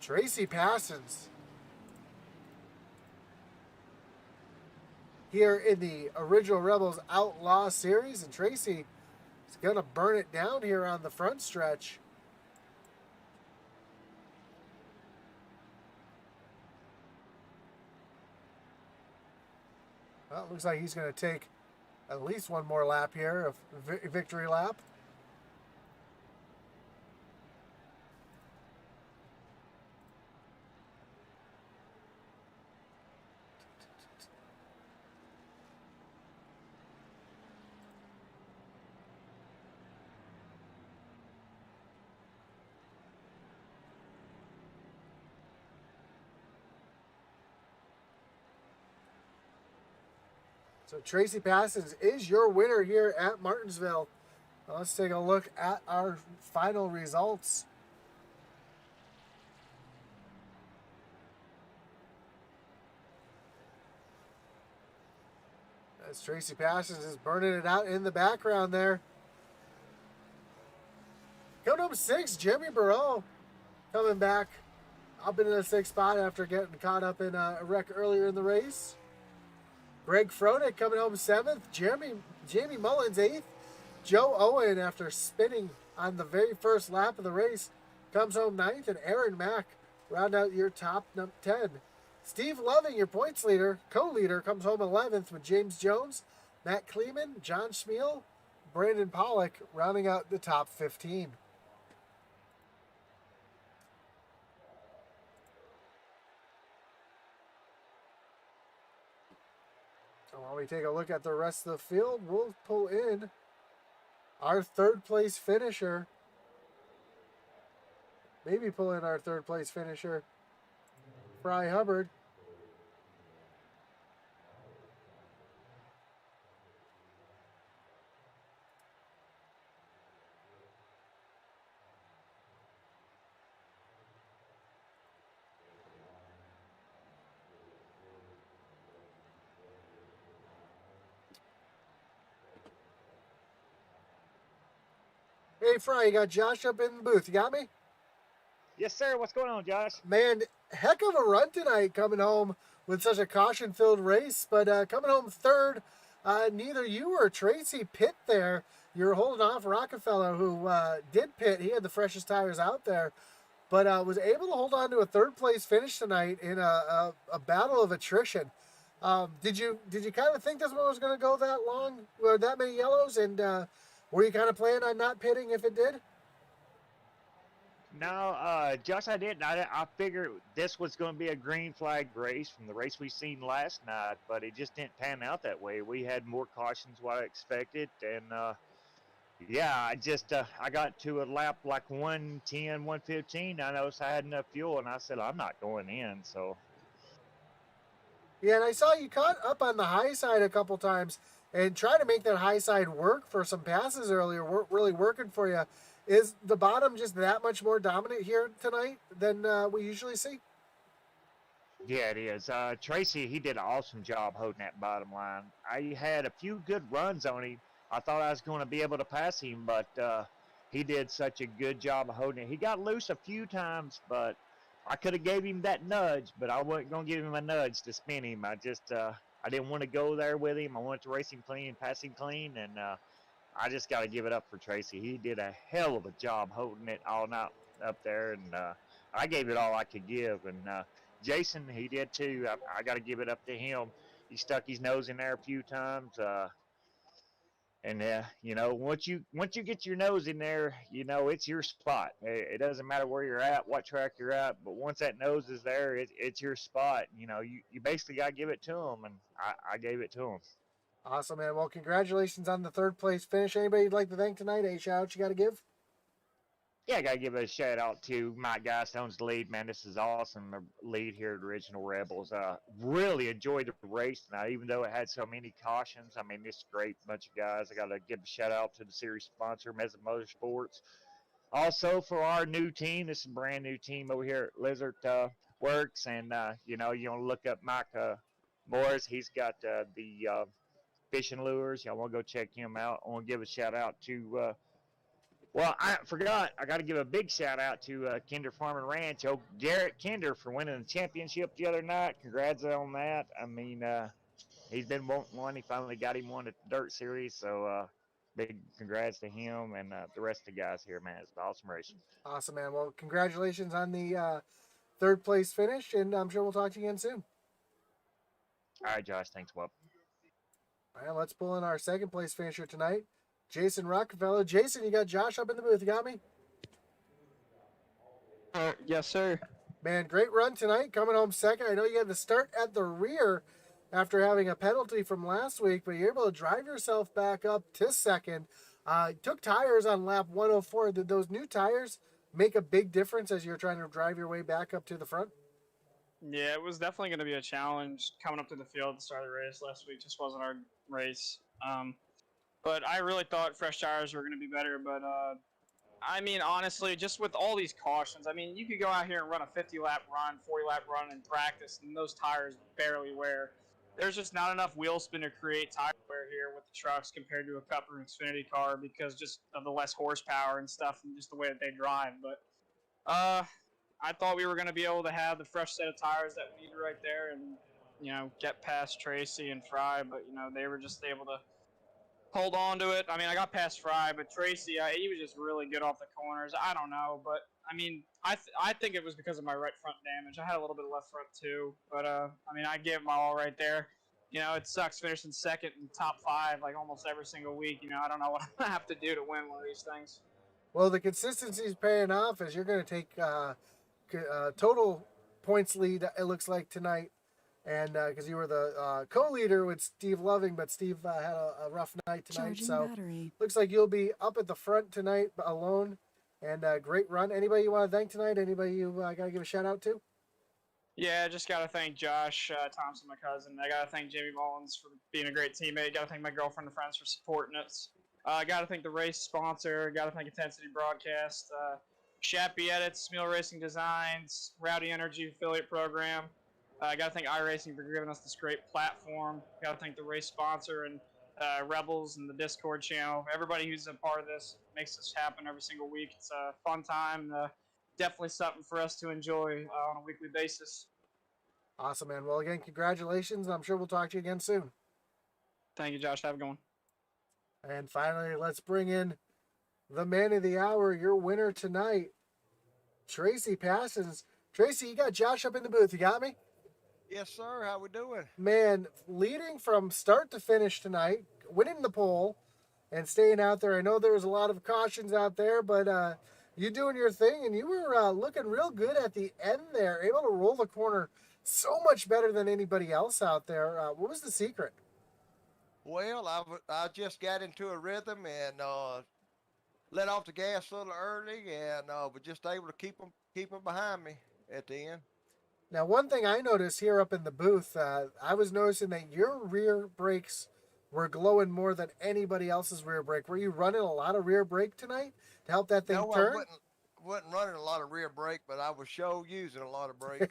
Tracy Passons, here in the Original Rebels Outlaw Series. And Tracy is going to burn it down here on the front stretch. Well, it looks like he's going to take at least one more lap here, a victory lap. So Tracy Passons is your winner here at Martinsville. Now let's take a look at our final results. As Tracy Passons is burning it out in the background there. Coming up 6, Jeremy Burrow coming back up into the 6th spot after getting caught up in a wreck earlier in the race. Greg Froelich coming home 7th. Jamie Mullins 8th. Joe Owen, after spinning on the very first lap of the race, comes home 9th. And Aaron Mack round out your top 10. Steve Loving, your points leader, co-leader, comes home 11th with James Jones, Matt Kleeman, John Schmiel, Brandon Pollock rounding out the top 15. So while we take a look at the rest of the field, we'll pull in our 3rd place finisher. Maybe pull in our 3rd place finisher, Fry Hubbard. Hey, Fry, you got Josh up in the booth. You got me? Yes, sir. What's going on, Josh? Man, heck of a run tonight coming home with such a caution-filled race. But coming home 3rd, neither you or Tracy pit there. You're holding off Rockefeller, who did pit. He had the freshest tires out there, but was able to hold on to a 3rd place finish tonight in a battle of attrition. Did you kind of think this one was going to go that long, or that many yellows? And were you kind of planning on not pitting if it did? No, Josh, I didn't. I figured this was going to be a green flag race from the race we seen last night, but it just didn't pan out that way. We had more cautions what I expected, and yeah, I got to a lap like 110, 115. I noticed I had enough fuel, and I said I'm not going in. So Yeah, and I saw you caught up on the high side a couple times and try to make that high side work for some passes earlier. Weren't really working for you. Is the bottom just that much more dominant here tonight than we usually see? yeah, it is. Tracy, he did an awesome job holding that bottom line. I had a few good runs on him. I thought I was going to be able to pass him, but he did such a good job of holding it. He got loose a few times, but I could have gave him that nudge, but I wasn't going to give him a nudge to spin him. I didn't want to go there with him. I wanted to race him clean, pass him clean, and I just got to give it up for Tracy. He did a hell of a job holding it all night up there, and I gave it all I could give. And Jason, he did too. I got to give it up to him. He stuck his nose in there a few times. And you know, once you get your nose in there, you know it's your spot. It doesn't matter where you're at, what track you're at, but once that nose is there, it's your spot. You know, you basically got to give it to him, and I gave it to him. Awesome, man. Well, congratulations on the third place finish. Anybody you'd like to thank tonight? Any shout outs you got to give? Yeah, I gotta give a shout out to Mike Geist owns the lead, man. This is awesome. Lead here at Original Rebels. Really enjoyed the race tonight, even though it had so many cautions. I mean, this great bunch of guys. I gotta give a shout out to the series sponsor, Mesa Motorsports. Also for our new team, this is a brand new team over here at Lizard Works, and you know, you want to look up Mike Morris. He's got the fishing lures. Y'all want to go check him out. I want to give a shout out to well, I forgot. I got to give a big shout out to Kinder Farm and Ranch. Oh, Garrett Kinder for winning the championship the other night. Congrats on that. I mean, he's been wanting one. He finally got him one at the Dirt Series. So big congrats to him and the rest of the guys here, man. It's awesome racing. Awesome, man. Well, congratulations on the third place finish, and I'm sure we'll talk to you again soon. All right, Josh. Thanks, Wub. All right, let's pull in our second place finisher tonight, Jason Rockefeller. Jason, you got Josh up in the booth. You got me? Yes, sir. Man, great run tonight, coming home second. I know you had to start at the rear after having a penalty from last week, but you're able to drive yourself back up to second. Took tires on lap 104. Did those new tires make a big difference as you're trying to drive your way back up to the front? Yeah, it was definitely going to be a challenge coming up to the field at the start of the race. Last week just wasn't our race. But I really thought fresh tires were going to be better. But, I mean, honestly, just with all these cautions, I mean, you could go out here and run a 50-lap run, 40-lap run in practice, and those tires barely wear. There's just not enough wheel spin to create tire wear here with the trucks compared to a Cup or Xfinity car because just of the less horsepower and stuff and just the way that they drive. But I thought we were going to be able to have the fresh set of tires that we needed right there and, you know, get past Tracy and Fry, but, you know, they were just able to hold on to it. I mean, I got past Fry, but Tracy, he was just really good off the corners. I don't know, but, I mean, I think it was because of my right front damage. I had a little bit of left front, too, but, I mean, I gave my all right there. You know, it sucks finishing second in top five, like, almost every single week. You know, I don't know what I have to do to win one of these things. Well, the consistency is paying off as you're going to take total points lead, it looks like, tonight. And because you were the co-leader with Steve Loving, but Steve had a rough night tonight. Charging so battery. looks like you'll be up at the front tonight alone. And great run. Anybody you want to thank tonight? Anybody you got to give a shout out to? Yeah, I just got to thank Josh Thompson, my cousin. I got to thank Jamie Mullins for being a great teammate. Got to thank my girlfriend and friends for supporting us. Got to thank the race sponsor. Got to thank Intensity Broadcast. Shappy Edits, Meal Racing Designs, Rowdy Energy Affiliate Program. I got to thank iRacing for giving us this great platform. Got to thank the race sponsor and Rebels and the Discord channel. Everybody who's a part of this makes this happen every single week. It's a fun time. Definitely something for us to enjoy on a weekly basis. Awesome, man. Well, again, congratulations. I'm sure we'll talk to you again soon. Thank you, Josh. Have a good one. And finally, let's bring in the man of the hour, your winner tonight, Tracy Passons. Tracy, you got Josh up in the booth. You got me? Yes, sir. How we doing? Man, leading from start to finish tonight, winning the pole, and staying out there. I know there was a lot of cautions out there, but you doing your thing, and you were looking real good at the end there, able to roll the corner so much better than anybody else out there. What was the secret? Well, I just got into a rhythm and let off the gas a little early, and was just able to keep them behind me at the end. Now, one thing I noticed here up in the booth, I was noticing that your rear brakes were glowing more than anybody else's rear brake. Were you running a lot of rear brake tonight to help that thing No, turn? I wasn't running a lot of rear brake, but I was sure using a lot of brake.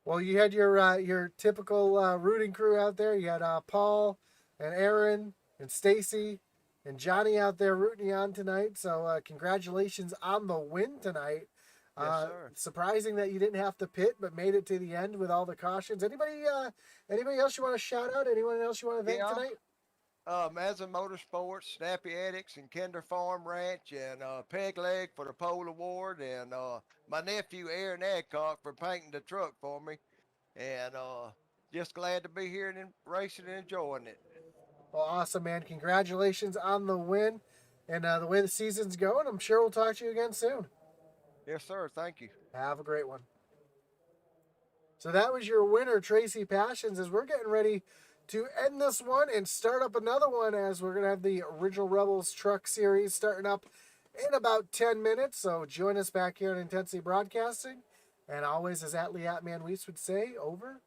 Well, you had your typical rooting crew out there. You had Paul and Aaron and Stacy and Johnny out there rooting you on tonight. So congratulations on the win tonight. Yes, sir. Surprising that you didn't have to pit, but made it to the end with all the cautions. Anybody else you want to shout out? Anyone else you want to thank tonight? Mazda Motorsports, Snappy Addicts, and Kinder Farm Ranch, and Peg Leg for the pole award, and my nephew Aaron Adcock for painting the truck for me, and just glad to be here and racing and enjoying it. Well, awesome, man. Congratulations on the win and the way the season's going. I'm sure we'll talk to you again soon. Yes, sir. Thank you. Have a great one. So that was your winner, Tracy Passions, as we're getting ready to end this one and start up another one, as we're going to have the Original Rebels Truck Series starting up in about 10 minutes. So join us back here on Intensity Broadcasting. And always, as Atlee Atman Weiss would say, over